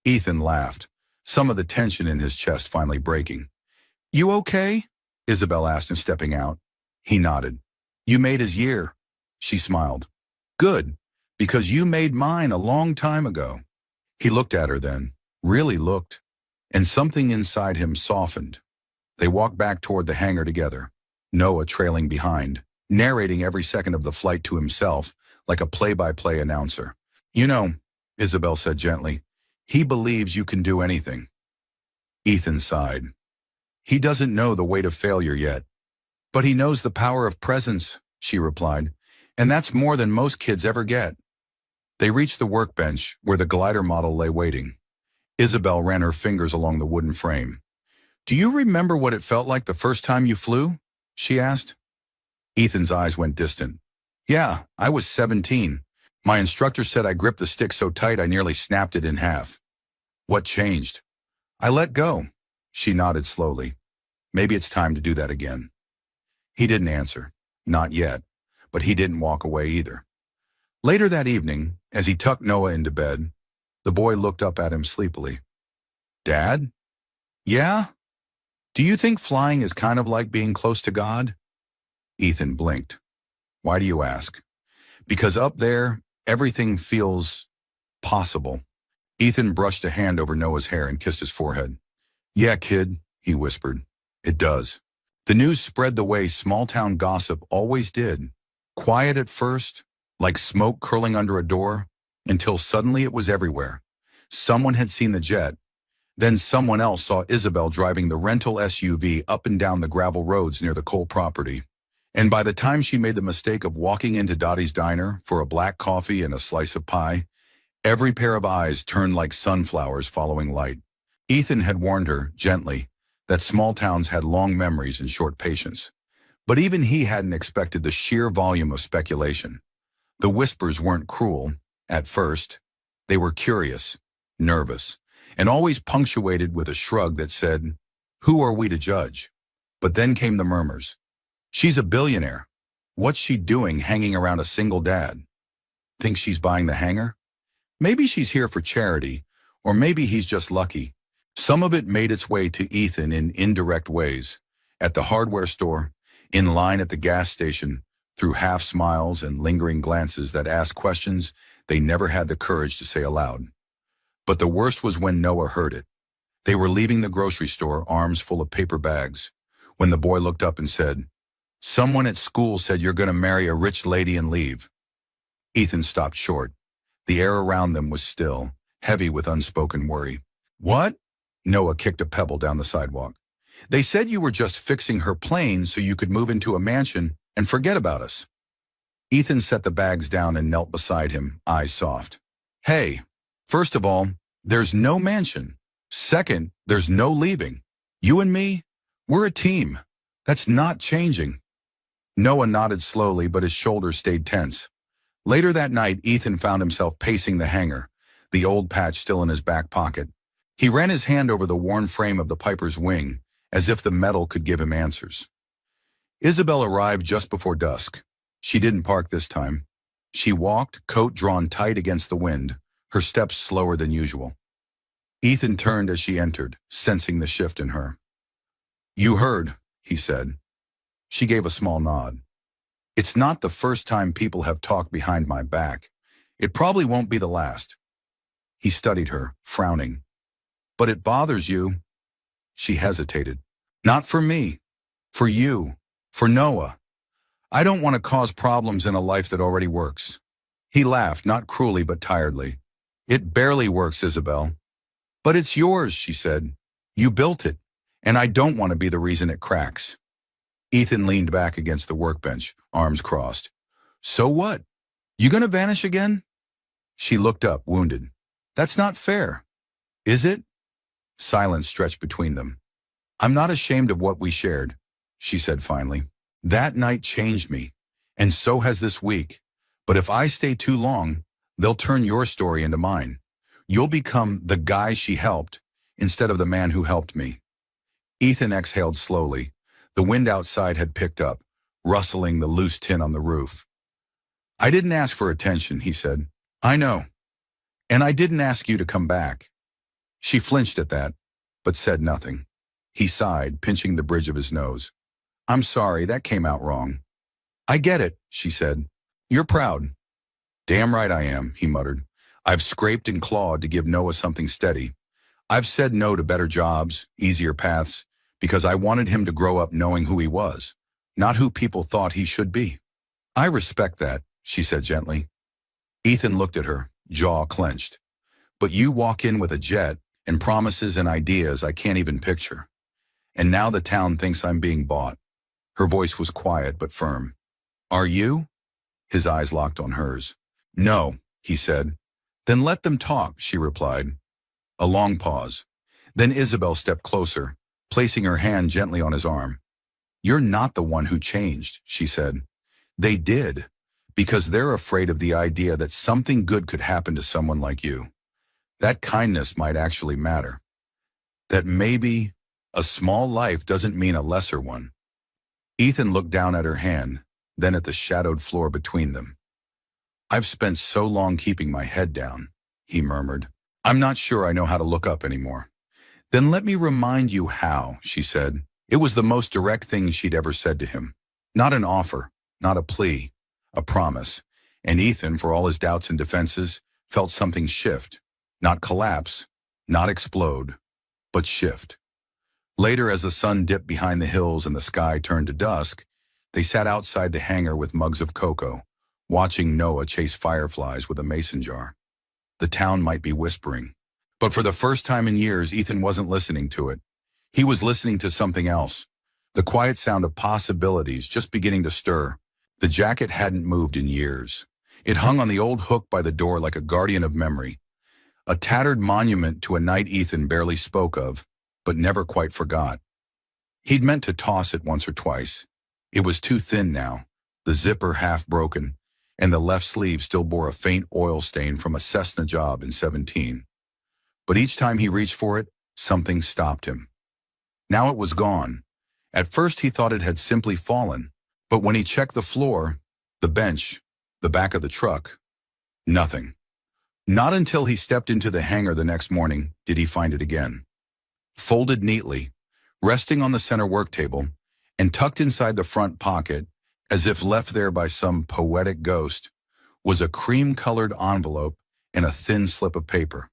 Ethan laughed, some of the tension in his chest finally breaking. You okay? Isabel asked him, stepping out. He nodded. You made his year. She smiled. Good, because you made mine a long time ago. He looked at her then, really looked, and something inside him softened. They walked back toward the hangar together, Noah trailing behind, narrating every second of the flight to himself like a play-by-play announcer. You know, Isabel said gently, he believes you can do anything. Ethan sighed. He doesn't know the weight of failure yet, but he knows the power of presence, she replied, and that's more than most kids ever get. They reached the workbench where the glider model lay waiting. Isabel ran her fingers along the wooden frame. Do you remember what it felt like the first time you flew? She asked. Ethan's eyes went distant. Yeah, I was 17. My instructor said I gripped the stick so tight I nearly snapped it in half. What changed? I let go. She nodded slowly. Maybe it's time to do that again. He didn't answer. Not yet. But he didn't walk away either. Later that evening, as he tucked Noah into bed, the boy looked up at him sleepily. Dad? Yeah? Do you think flying is kind of like being close to God? Ethan blinked. Why do you ask? Because up there, everything feels possible. Ethan brushed a hand over Noah's hair and kissed his forehead. Yeah, kid, he whispered. It does. The news spread the way small-town gossip always did. Quiet at first, like smoke curling under a door, until suddenly it was everywhere. Someone had seen the jet. Then someone else saw Isabel driving the rental SUV up and down the gravel roads near the Cole property. And by the time she made the mistake of walking into Dottie's diner for a black coffee and a slice of pie, every pair of eyes turned like sunflowers following light. Ethan had warned her, gently, that small towns had long memories and short patience. But even he hadn't expected the sheer volume of speculation. The whispers weren't cruel, at first. They were curious, nervous, and always punctuated with a shrug that said, "Who are we to judge?" But then came the murmurs. "She's a billionaire. What's she doing hanging around a single dad? Thinks she's buying the hangar? Maybe she's here for charity, or maybe he's just lucky." Some of it made its way to Ethan in indirect ways. At the hardware store, in line at the gas station, through half smiles and lingering glances that asked questions they never had the courage to say aloud. But the worst was when Noah heard it. They were leaving the grocery store, arms full of paper bags, when the boy looked up and said, "Someone at school said you're going to marry a rich lady and leave." Ethan stopped short. The air around them was still, heavy with unspoken worry. "What?" Noah kicked a pebble down the sidewalk. "They said you were just fixing her plane so you could move into a mansion and forget about us." Ethan set the bags down and knelt beside him, eyes soft. "Hey, first of all, there's no mansion. Second, there's no leaving. You and me, we're a team. That's not changing." Noah nodded slowly, but his shoulders stayed tense. Later that night, Ethan found himself pacing the hangar, the old patch still in his back pocket. He ran his hand over the worn frame of the Piper's wing, as if the metal could give him answers. Isabel arrived just before dusk. She didn't park this time. She walked, coat drawn tight against the wind, her steps slower than usual. Ethan turned as she entered, sensing the shift in her. "You heard," he said. She gave a small nod. "It's not the first time people have talked behind my back. It probably won't be the last." He studied her, frowning. "But it bothers you." She hesitated. "Not for me. For you. For Noah. I don't want to cause problems in a life that already works." He laughed, not cruelly but tiredly. "It barely works, Isabel." "But it's yours," she said. "You built it, and I don't want to be the reason it cracks." Ethan leaned back against the workbench, arms crossed. "So what? You gonna vanish again?" She looked up, wounded. "That's not fair." "Is it?" Silence stretched between them. "I'm not ashamed of what we shared," she said finally. "That night changed me, and so has this week. But if I stay too long, they'll turn your story into mine. You'll become the guy she helped instead of the man who helped me." Ethan exhaled slowly. The wind outside had picked up, rustling the loose tin on the roof. "I didn't ask for attention," he said. "I know. And I didn't ask you to come back." She flinched at that, but said nothing. He sighed, pinching the bridge of his nose. "I'm sorry, that came out wrong." "I get it," she said. "You're proud." "Damn right I am," he muttered. "I've scraped and clawed to give Noah something steady. I've said no to better jobs, easier paths, because I wanted him to grow up knowing who he was, not who people thought he should be." "I respect that," she said gently. Ethan looked at her, jaw clenched. "But you walk in with a jet and promises and ideas I can't even picture. And now the town thinks I'm being bought." Her voice was quiet but firm. "Are you?" His eyes locked on hers. "No," he said. "Then let them talk," she replied. A long pause. Then Isabel stepped closer, placing her hand gently on his arm. "You're not the one who changed," she said. "They did, because they're afraid of the idea that something good could happen to someone like you. That kindness might actually matter. That maybe a small life doesn't mean a lesser one." Ethan looked down at her hand, then at the shadowed floor between them. "I've spent so long keeping my head down," he murmured. "I'm not sure I know how to look up anymore." "Then let me remind you how," she said. It was the most direct thing she'd ever said to him. Not an offer, not a plea, a promise. And Ethan, for all his doubts and defenses, felt something shift. Not collapse, not explode, but shift. Later, as the sun dipped behind the hills and the sky turned to dusk, they sat outside the hangar with mugs of cocoa, watching Noah chase fireflies with a mason jar. The town might be whispering. But for the first time in years, Ethan wasn't listening to it. He was listening to something else. The quiet sound of possibilities just beginning to stir. The jacket hadn't moved in years. It hung on the old hook by the door like a guardian of memory. A tattered monument to a night Ethan barely spoke of, but never quite forgot. He'd meant to toss it once or twice. It was too thin now, the zipper half broken, and the left sleeve still bore a faint oil stain from a Cessna job in 17. But each time he reached for it, something stopped him. Now it was gone. At first he thought it had simply fallen, but when he checked the floor, the bench, the back of the truck, nothing. Not until he stepped into the hangar the next morning did he find it again. Folded neatly, resting on the center work table, and tucked inside the front pocket, as if left there by some poetic ghost, was a cream-colored envelope and a thin slip of paper.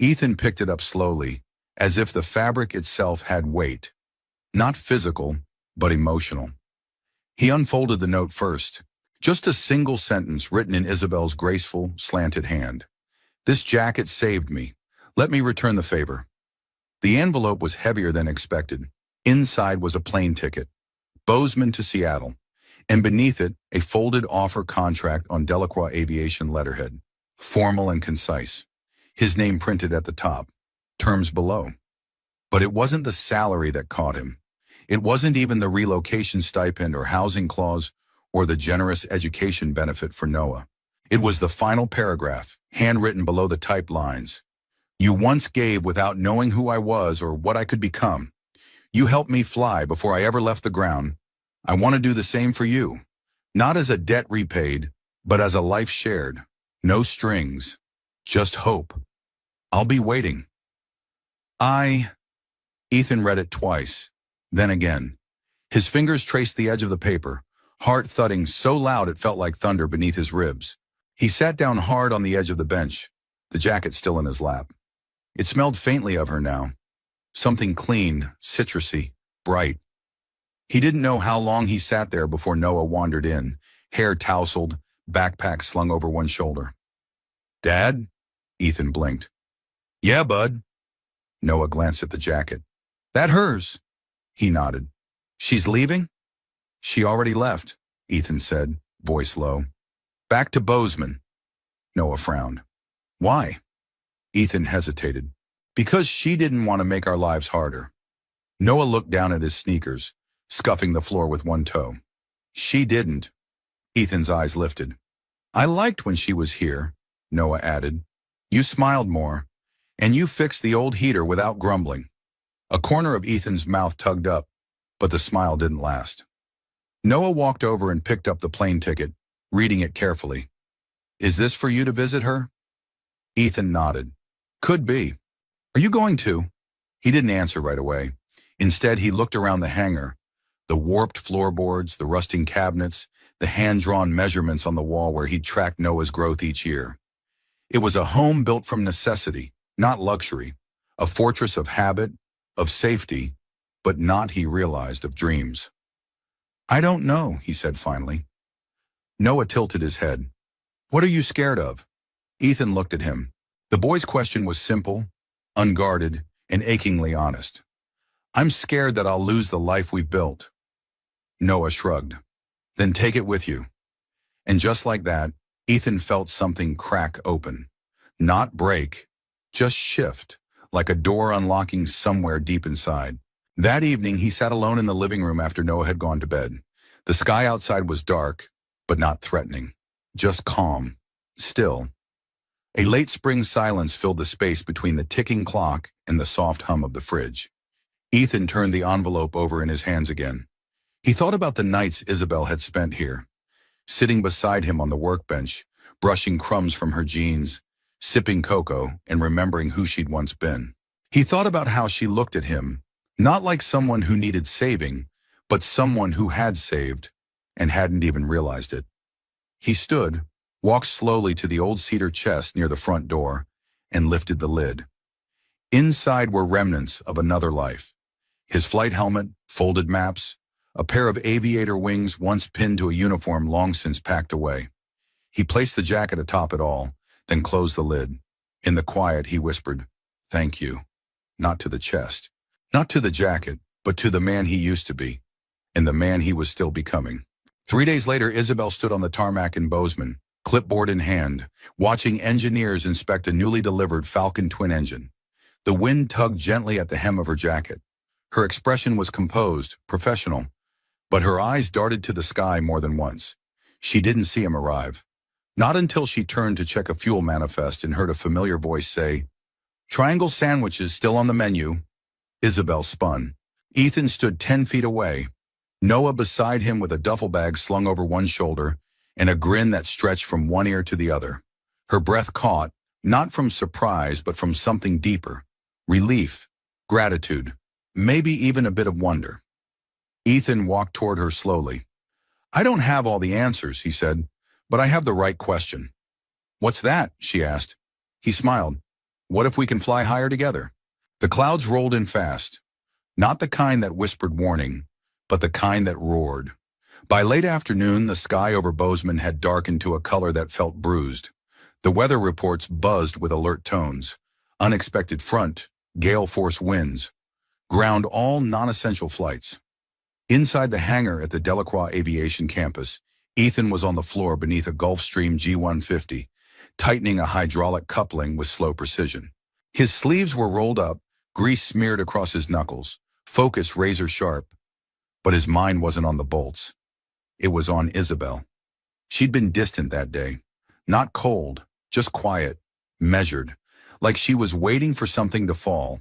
Ethan picked it up slowly, as if the fabric itself had weight. Not physical, but emotional. He unfolded the note first. Just a single sentence written in Isabel's graceful, slanted hand. "This jacket saved me. Let me return the favor." The envelope was heavier than expected. Inside was a plane ticket, Bozeman to Seattle, and beneath it, a folded offer contract on Delacroix Aviation letterhead, formal and concise. His name printed at the top, terms below. But it wasn't the salary that caught him. It wasn't even the relocation stipend or housing clause or the generous education benefit for Noah. It was the final paragraph, handwritten below the typed lines. "You once gave without knowing who I was or what I could become. You helped me fly before I ever left the ground. I want to do the same for you. Not as a debt repaid, but as a life shared. No strings, just hope. I'll be waiting." Ethan read it twice, then again. His fingers traced the edge of the paper, heart thudding so loud it felt like thunder beneath his ribs. He sat down hard on the edge of the bench, the jacket still in his lap. It smelled faintly of her now. Something clean, citrusy, bright. He didn't know how long he sat there before Noah wandered in, hair tousled, backpack slung over one shoulder. "Dad?" Ethan blinked. "Yeah, bud." Noah glanced at the jacket. "That hers?" He nodded. "She's leaving?" "She already left," Ethan said, voice low. "Back to Bozeman." Noah frowned. "Why?" Ethan hesitated. "Because she didn't want to make our lives harder." Noah looked down at his sneakers, scuffing the floor with one toe. "She didn't." Ethan's eyes lifted. "I liked when she was here," Noah added. "You smiled more, and you fixed the old heater without grumbling." A corner of Ethan's mouth tugged up, but the smile didn't last. Noah walked over and picked up the plane ticket, reading it carefully. "Is this for you to visit her?" Ethan nodded. "Could be. Are you going to?" He didn't answer right away. Instead, he looked around the hangar, the warped floorboards, the rusting cabinets, the hand-drawn measurements on the wall where he'd tracked Noah's growth each year. It was a home built from necessity, not luxury, a fortress of habit, of safety, but not, he realized, of dreams. "I don't know," he said finally. Noah tilted his head. "What are you scared of?" Ethan looked at him. The boy's question was simple, unguarded, and achingly honest. "I'm scared that I'll lose the life we've built." Noah shrugged. "Then take it with you." And just like that, Ethan felt something crack open. Not break, just shift, like a door unlocking somewhere deep inside. That evening, he sat alone in the living room after Noah had gone to bed. The sky outside was dark, but not threatening. Just calm, still. A late spring silence filled the space between the ticking clock and the soft hum of the fridge. Ethan turned the envelope over in his hands again. He thought about the nights Isabel had spent here, sitting beside him on the workbench, brushing crumbs from her jeans, sipping cocoa, and remembering who she'd once been. He thought about how she looked at him, not like someone who needed saving, but someone who had saved and hadn't even realized it. He stood, walked slowly to the old cedar chest near the front door, and lifted the lid. Inside were remnants of another life. His flight helmet, folded maps, a pair of aviator wings once pinned to a uniform long since packed away. He placed the jacket atop it all, then closed the lid. In the quiet, he whispered, "Thank you." Not to the chest, not to the jacket, but to the man he used to be, and the man he was still becoming. 3 days later, Isabel stood on the tarmac in Bozeman, clipboard in hand, watching engineers inspect a newly delivered Falcon twin engine. The wind tugged gently at the hem of her jacket. Her expression was composed, professional, but her eyes darted to the sky more than once. She didn't see him arrive. Not until she turned to check a fuel manifest and heard a familiar voice say, "Triangle sandwiches still on the menu." Isabel spun. Ethan stood 10 feet away, Noah beside him with a duffel bag slung over one shoulder and a grin that stretched from one ear to the other. Her breath caught, not from surprise but from something deeper. Relief, gratitude, maybe even a bit of wonder. Ethan walked toward her slowly. "I don't have all the answers," he said, "but I have the right question." "What's that?" she asked. He smiled. "What if we can fly higher together?" The clouds rolled in fast. Not the kind that whispered warning, but the kind that roared. By late afternoon, the sky over Bozeman had darkened to a color that felt bruised. The weather reports buzzed with alert tones. Unexpected front, gale force winds, ground all non-essential flights. Inside the hangar at the Delacroix Aviation Campus, Ethan was on the floor beneath a Gulfstream G150, tightening a hydraulic coupling with slow precision. His sleeves were rolled up, grease smeared across his knuckles, focus razor sharp. But his mind wasn't on the bolts. It was on Isabel. She'd been distant that day. Not cold, just quiet, measured, like she was waiting for something to fall.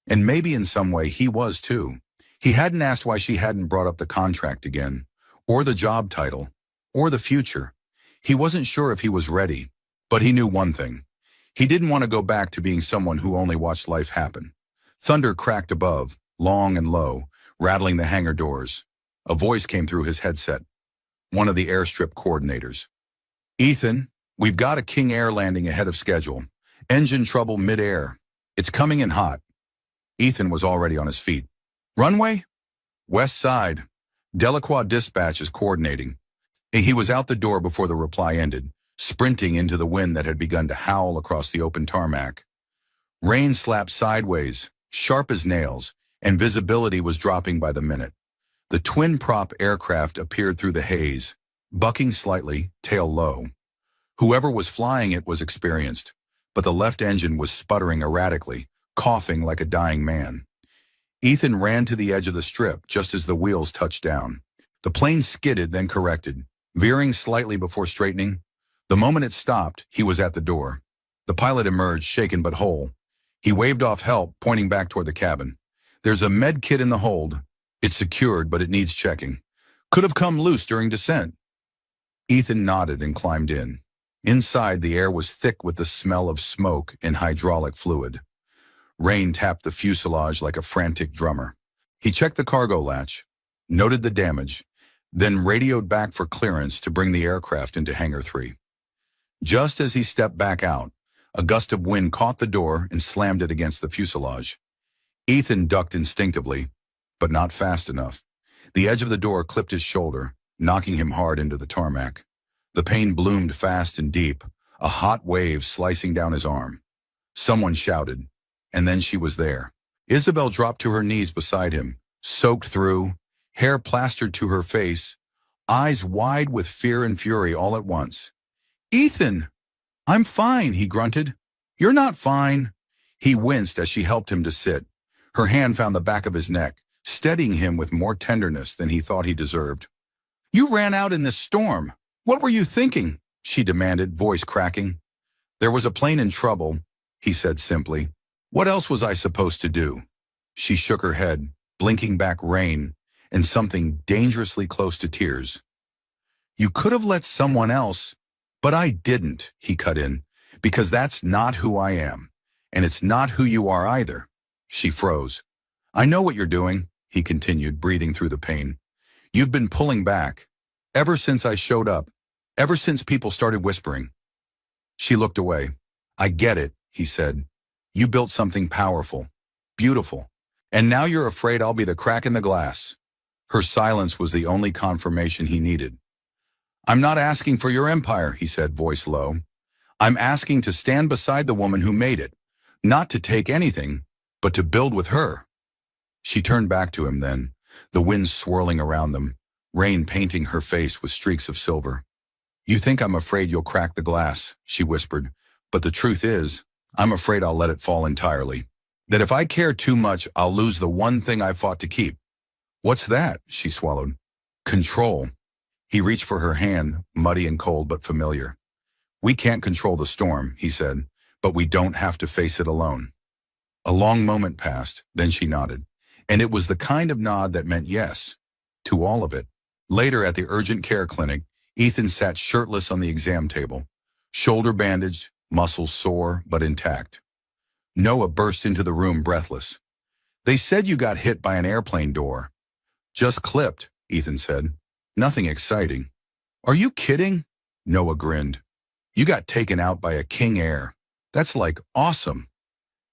And maybe in some way he was too. He hadn't asked why she hadn't brought up the contract again, or the job title, or the future. He wasn't sure if he was ready, but he knew one thing. He didn't want to go back to being someone who only watched life happen. Thunder cracked above, long and low, rattling the hangar doors. A voice came through his headset. One of the airstrip coordinators. "Ethan, we've got a King Air landing ahead of schedule. Engine trouble mid-air. It's coming in hot." Ethan was already on his feet. "Runway?" "West side. Delacroix Dispatch is coordinating." He was out the door before the reply ended, sprinting into the wind that had begun to howl across the open tarmac. Rain slapped sideways, sharp as nails, and visibility was dropping by the minute. The twin-prop aircraft appeared through the haze, bucking slightly, tail low. Whoever was flying it was experienced, but the left engine was sputtering erratically, coughing like a dying man. Ethan ran to the edge of the strip just as the wheels touched down. The plane skidded, then corrected, veering slightly before straightening. The moment it stopped, he was at the door. The pilot emerged, shaken but whole. He waved off help, pointing back toward the cabin. "There's a med kit in the hold. It's secured, but it needs checking. Could have come loose during descent." Ethan nodded and climbed in. Inside, the air was thick with the smell of smoke and hydraulic fluid. Rain tapped the fuselage like a frantic drummer. He checked the cargo latch, noted the damage, then radioed back for clearance to bring the aircraft into Hangar 3. Just as he stepped back out, a gust of wind caught the door and slammed it against the fuselage. Ethan ducked instinctively, but not fast enough. The edge of the door clipped his shoulder, knocking him hard into the tarmac. The pain bloomed fast and deep, a hot wave slicing down his arm. Someone shouted, and then she was there. Isabel dropped to her knees beside him, soaked through, hair plastered to her face, eyes wide with fear and fury all at once. "Ethan!" "I'm fine," he grunted. "You're not fine." He winced as she helped him to sit. Her hand found the back of his neck, steadying him with more tenderness than he thought he deserved. "You ran out in this storm. What were you thinking?" she demanded, voice cracking. "There was a plane in trouble," he said simply. "What else was I supposed to do?" She shook her head, blinking back rain and something dangerously close to tears. "You could have let someone else, but I didn't," he cut in, "because that's not who I am, and it's not who you are either." She froze. "I know what you're doing," he continued, breathing through the pain. "You've been pulling back. Ever since I showed up. Ever since people started whispering." She looked away. "I get it," he said. "You built something powerful, beautiful, And now you're afraid I'll be the crack in the glass." Her silence was the only confirmation he needed. "I'm not asking for your empire," he said, voice low. "I'm asking to stand beside the woman who made it, not to take anything, but to build with her." She turned back to him then, the wind swirling around them, rain painting her face with streaks of silver. "You think I'm afraid you'll crack the glass," she whispered, "but the truth is, I'm afraid I'll let it fall entirely. That if I care too much, I'll lose the one thing I fought to keep." "What's that?" she swallowed. "Control." He reached for her hand, muddy and cold but familiar. "We can't control the storm," he said, "but we don't have to face it alone." A long moment passed, then she nodded. And it was the kind of nod that meant yes, to all of it. Later at the urgent care clinic, Ethan sat shirtless on the exam table, shoulder bandaged, muscles sore but intact. Noah burst into the room breathless. "They said you got hit by an airplane door." "Just clipped," Ethan said. "Nothing exciting." "Are you kidding?" Noah grinned. "You got taken out by a King Air. That's like awesome."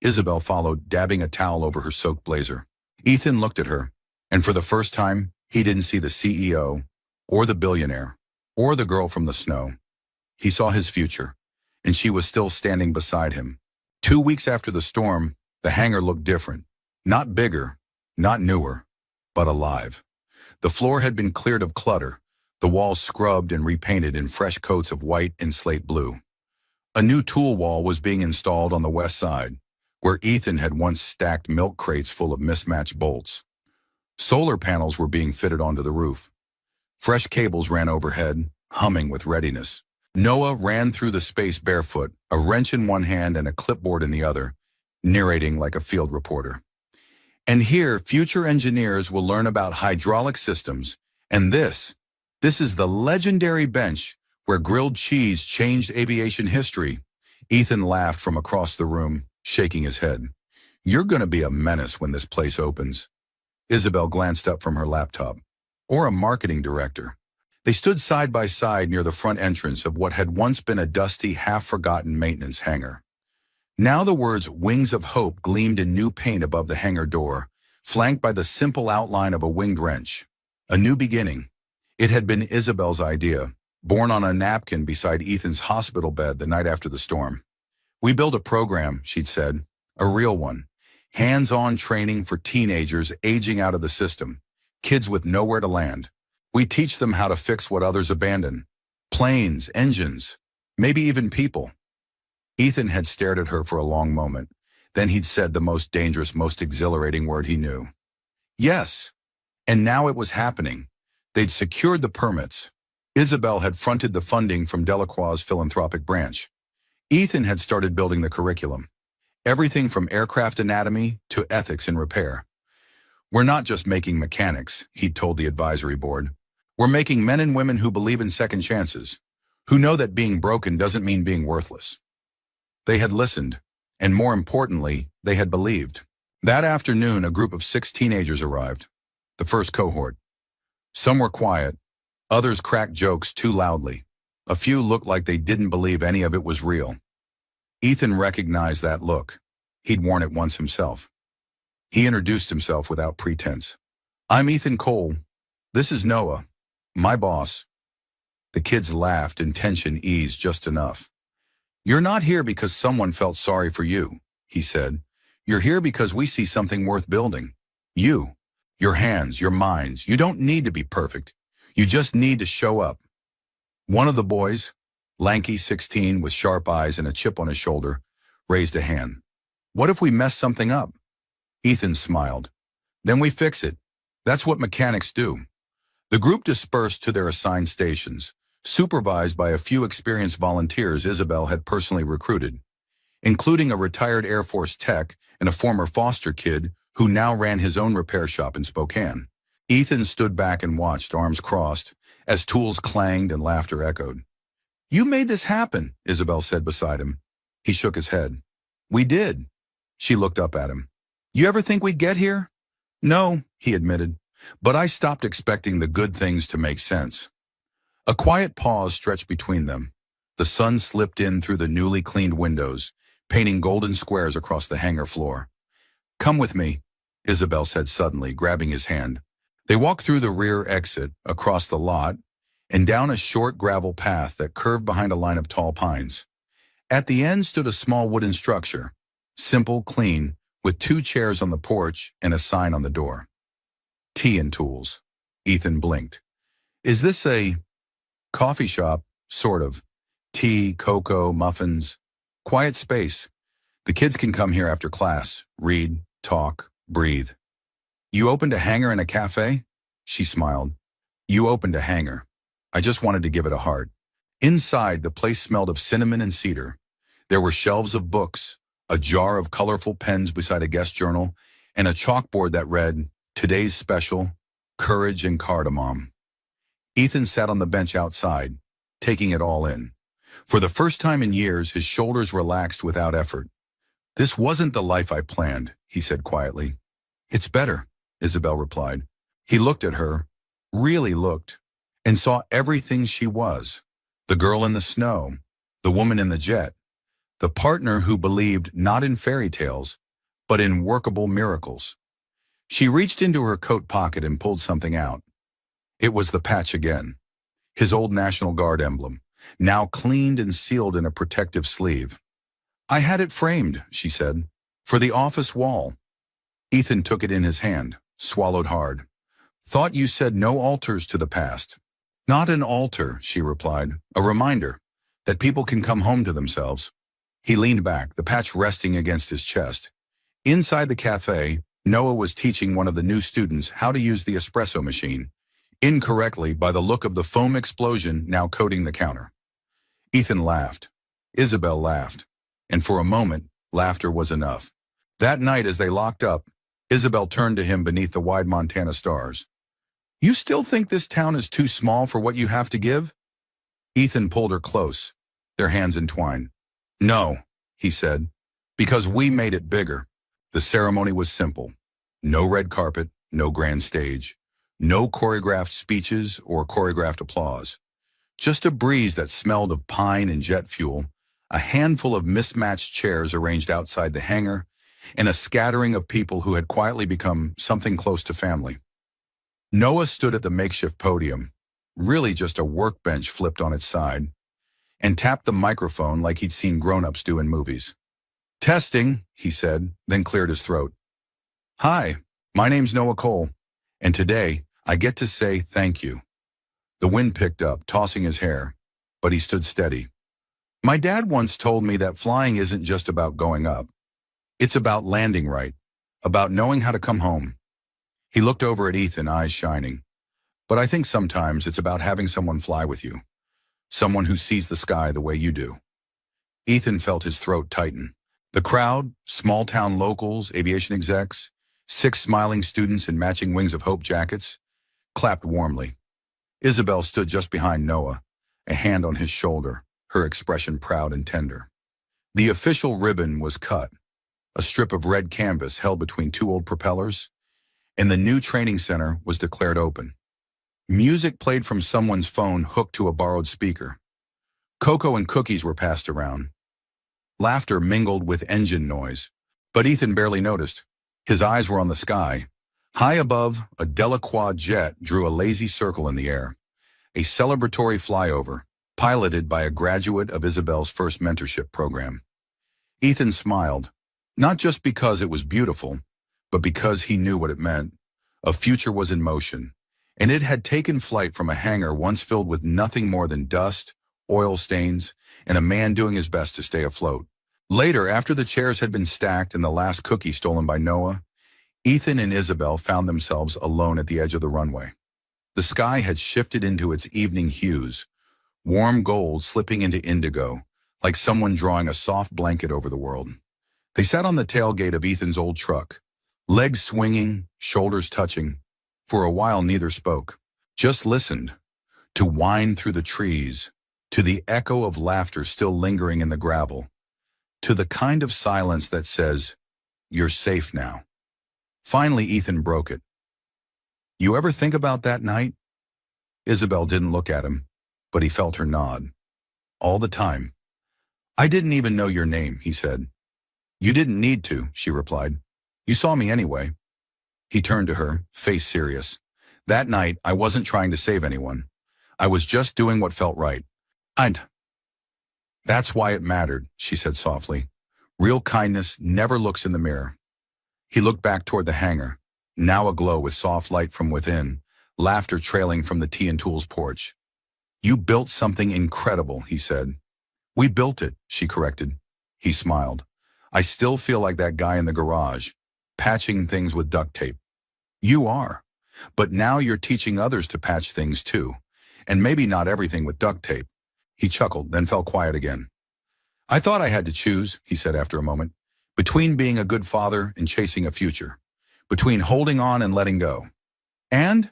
Isabel followed, dabbing a towel over her soaked blazer. Ethan looked at her, and for the first time, he didn't see the CEO, or the billionaire, or the girl from the snow. He saw his future, and she was still standing beside him. 2 weeks after the storm, the hangar looked different. Not bigger, not newer, but alive. The floor had been cleared of clutter, the walls scrubbed and repainted in fresh coats of white and slate blue. A new tool wall was being installed on the west side, where Ethan had once stacked milk crates full of mismatched bolts. Solar panels were being fitted onto the roof. Fresh cables ran overhead, humming with readiness. Noah ran through the space barefoot, a wrench in one hand and a clipboard in the other, narrating like a field reporter. "And here, future engineers will learn about hydraulic systems, and this is the legendary bench where grilled cheese changed aviation history." Ethan laughed from across the room, shaking his head. "You're going to be a menace when this place opens." Isabel glanced up from her laptop. "Or a marketing director." They stood side by side near the front entrance of what had once been a dusty, half-forgotten maintenance hangar. Now the words "Wings of Hope" gleamed in new paint above the hangar door, flanked by the simple outline of a winged wrench. A new beginning. It had been Isabel's idea, born on a napkin beside Ethan's hospital bed the night after the storm. "We built a program," she'd said, "a real one. Hands-on training for teenagers aging out of the system, kids with nowhere to land. We teach them how to fix what others abandon. Planes, engines, maybe even people." Ethan had stared at her for a long moment. Then he'd said the most dangerous, most exhilarating word he knew. Yes. And now it was happening. They'd secured the permits. Isabel had fronted the funding from Delacroix's philanthropic branch. Ethan had started building the curriculum. Everything from aircraft anatomy to ethics in repair. "We're not just making mechanics," he'd told the advisory board. "We're making men and women who believe in second chances, who know that being broken doesn't mean being worthless." They had listened, and more importantly, they had believed. That afternoon, a group of 6 teenagers arrived, the first cohort. Some were quiet, others cracked jokes too loudly. A few looked like they didn't believe any of it was real. Ethan recognized that look. He'd worn it once himself. He introduced himself without pretense. "I'm Ethan Cole. This is Noah, my boss." The kids laughed and tension eased just enough. "You're not here because someone felt sorry for you," he said. "You're here because we see something worth building. You, your hands, your minds. You don't need to be perfect. You just need to show up." One of the boys, lanky 16 with sharp eyes and a chip on his shoulder, raised a hand. "What if we mess something up?" Ethan smiled. "Then we fix it. That's what mechanics do." The group dispersed to their assigned stations, supervised by a few experienced volunteers Isabel had personally recruited, including a retired Air Force tech and a former foster kid who now ran his own repair shop in Spokane. Ethan stood back and watched, arms crossed, as tools clanged and laughter echoed. "You made this happen," Isabel said beside him. He shook his head. "We did." She looked up at him. "You ever think we'd get here?" "No," he admitted, "but I stopped expecting the good things to make sense." A quiet pause stretched between them. The sun slipped in through the newly cleaned windows, painting golden squares across the hangar floor. "Come with me," Isabel said suddenly, grabbing his hand. They walked through the rear exit, across the lot, and down a short gravel path that curved behind a line of tall pines. At the end stood a small wooden structure, simple, clean, with 2 chairs on the porch and a sign on the door. Tea and tools. Ethan blinked. Is this a coffee shop? Sort of. Tea, cocoa, muffins. Quiet space. The kids can come here after class, read, talk, breathe. You opened a hangar in a cafe? She smiled. You opened a hangar. I just wanted to give it a heart. Inside, the place smelled of cinnamon and cedar. There were shelves of books, a jar of colorful pens beside a guest journal, and a chalkboard that read, Today's Special, Courage and Cardamom. Ethan sat on the bench outside, taking it all in. For the first time in years, his shoulders relaxed without effort. This wasn't the life I planned, he said quietly. It's better, Isabel replied. He looked at her, really looked, and saw everything she was. The girl in the snow, the woman in the jet, the partner who believed not in fairy tales, but in workable miracles. She reached into her coat pocket and pulled something out. It was the patch again, his old National Guard emblem, now cleaned and sealed in a protective sleeve. I had it framed, she said, for the office wall. Ethan took it in his hand, swallowed hard. Thought you said no altars to the past. Not an altar, she replied, a reminder that people can come home to themselves. He leaned back, the patch resting against his chest. Inside the cafe, Noah was teaching one of the new students how to use the espresso machine, incorrectly by the look of the foam explosion now coating the counter. Ethan laughed. Isabel laughed. And for a moment, laughter was enough. That night as they locked up, Isabel turned to him beneath the wide Montana stars. You still think this town is too small for what you have to give? Ethan pulled her close, their hands entwined. No, he said, because we made it bigger. The ceremony was simple. No red carpet, no grand stage, no choreographed speeches or choreographed applause. Just a breeze that smelled of pine and jet fuel, a handful of mismatched chairs arranged outside the hangar, and a scattering of people who had quietly become something close to family. Noah stood at the makeshift podium, really just a workbench flipped on its side, and tapped the microphone like he'd seen grown-ups do in movies. Testing, he said, then cleared his throat. Hi, my name's Noah Cole, and today I get to say thank you. The wind picked up, tossing his hair, but he stood steady. My dad once told me that flying isn't just about going up. It's about landing right, about knowing how to come home. He looked over at Ethan, eyes shining. But I think sometimes it's about having someone fly with you, someone who sees the sky the way you do. Ethan felt his throat tighten. The crowd, small-town locals, aviation execs, 6 smiling students in matching Wings of Hope jackets, clapped warmly. Isabel stood just behind Noah, a hand on his shoulder, her expression proud and tender. The official ribbon was cut, a strip of red canvas held between 2 old propellers, and the new training center was declared open. Music played from someone's phone hooked to a borrowed speaker. Cocoa and cookies were passed around. Laughter mingled with engine noise, but Ethan barely noticed. His eyes were on the sky. High above, a Delacroix jet drew a lazy circle in the air, a celebratory flyover, piloted by a graduate of Isabel's first mentorship program. Ethan smiled, not just because it was beautiful, but because he knew what it meant. A future was in motion, and it had taken flight from a hangar once filled with nothing more than dust, oil stains, and a man doing his best to stay afloat. Later, after the chairs had been stacked and the last cookie stolen by Noah, Ethan and Isabel found themselves alone at the edge of the runway. The sky had shifted into its evening hues, warm gold slipping into indigo, like someone drawing a soft blanket over the world. They sat on the tailgate of Ethan's old truck, legs swinging, shoulders touching. For a while, neither spoke, just listened, to wind through the trees, to the echo of laughter still lingering in the gravel, to the kind of silence that says, "You're safe now." Finally, Ethan broke it. "You ever think about that night?" Isabel didn't look at him, but he felt her nod. "All the time." "I didn't even know your name," he said. "You didn't need to," she replied. "You saw me anyway." He turned to her, face serious. That night, I wasn't trying to save anyone. I was just doing what felt right. And that's why it mattered, she said softly. Real kindness never looks in the mirror. He looked back toward the hangar, now aglow with soft light from within, laughter trailing from the tea and tools porch. You built something incredible, he said. We built it, she corrected. He smiled. I still feel like that guy in the garage, patching things with duct tape. You are. But now you're teaching others to patch things too. And maybe not everything with duct tape. He chuckled, then fell quiet again. I thought I had to choose, he said after a moment, between being a good father and chasing a future, between holding on and letting go. And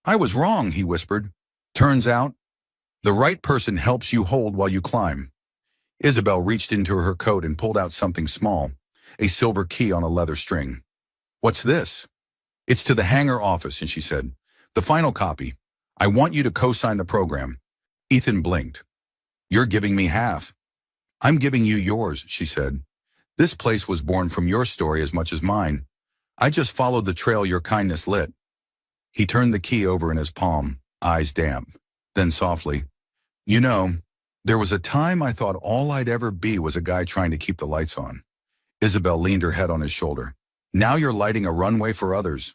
I was wrong, he whispered. Turns out, the right person helps you hold while you climb. Isabel reached into her coat and pulled out something small, a silver key on a leather string. What's this? It's to the hangar office, and she said, the final copy. I want you to co-sign the program. Ethan blinked. You're giving me half. I'm giving you yours, she said. This place was born from your story as much as mine. I just followed the trail your kindness lit. He turned the key over in his palm, eyes damp. Then softly, you know, there was a time I thought all I'd ever be was a guy trying to keep the lights on. Isabel leaned her head on his shoulder. Now you're lighting a runway for others.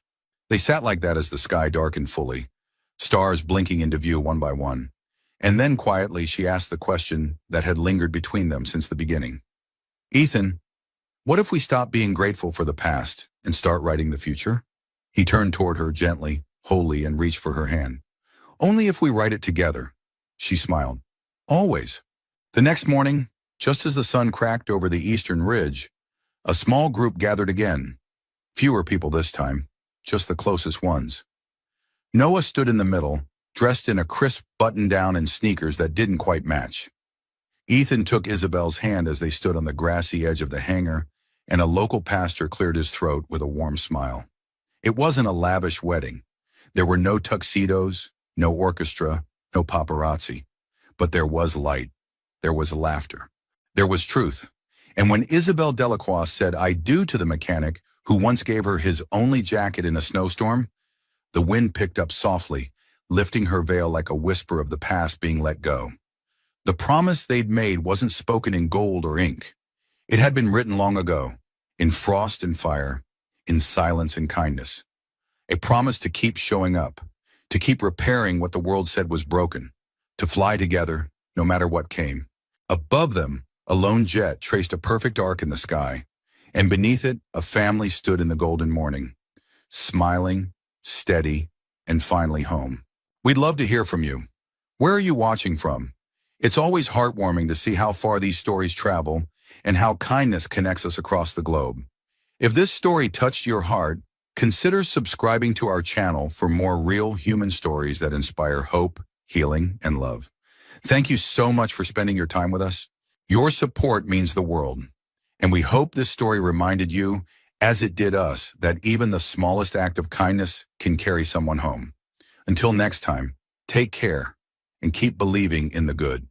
They sat like that as the sky darkened fully, stars blinking into view one by one. And then quietly she asked the question that had lingered between them since the beginning. Ethan, what if we stop being grateful for the past and start writing the future? He turned toward her gently, wholly, and reached for her hand. Only if we write it together. She smiled. Always. The next morning, just as the sun cracked over the eastern ridge, a small group gathered again. Fewer people this time, just the closest ones. Noah stood in the middle, dressed in a crisp button-down and sneakers that didn't quite match. Ethan took Isabel's hand as they stood on the grassy edge of the hangar, and a local pastor cleared his throat with a warm smile. It wasn't a lavish wedding. There were no tuxedos, no orchestra, no paparazzi. But there was light. There was laughter. There was truth. And when Isabel Delacroix said I do to the mechanic who once gave her his only jacket in a snowstorm, the wind picked up softly, lifting her veil like a whisper of the past being let go. The promise they'd made wasn't spoken in gold or ink. It had been written long ago, in frost and fire, in silence and kindness. A promise to keep showing up, to keep repairing what the world said was broken, to fly together, no matter what came. Above them, a lone jet traced a perfect arc in the sky, and beneath it, a family stood in the golden morning, smiling, steady, and finally home. We'd love to hear from you. Where are you watching from? It's always heartwarming to see how far these stories travel and how kindness connects us across the globe. If this story touched your heart, consider subscribing to our channel for more real human stories that inspire hope, healing, and love. Thank you so much for spending your time with us. Your support means the world, and we hope this story reminded you, as it did us, that even the smallest act of kindness can carry someone home. Until next time, take care and keep believing in the good.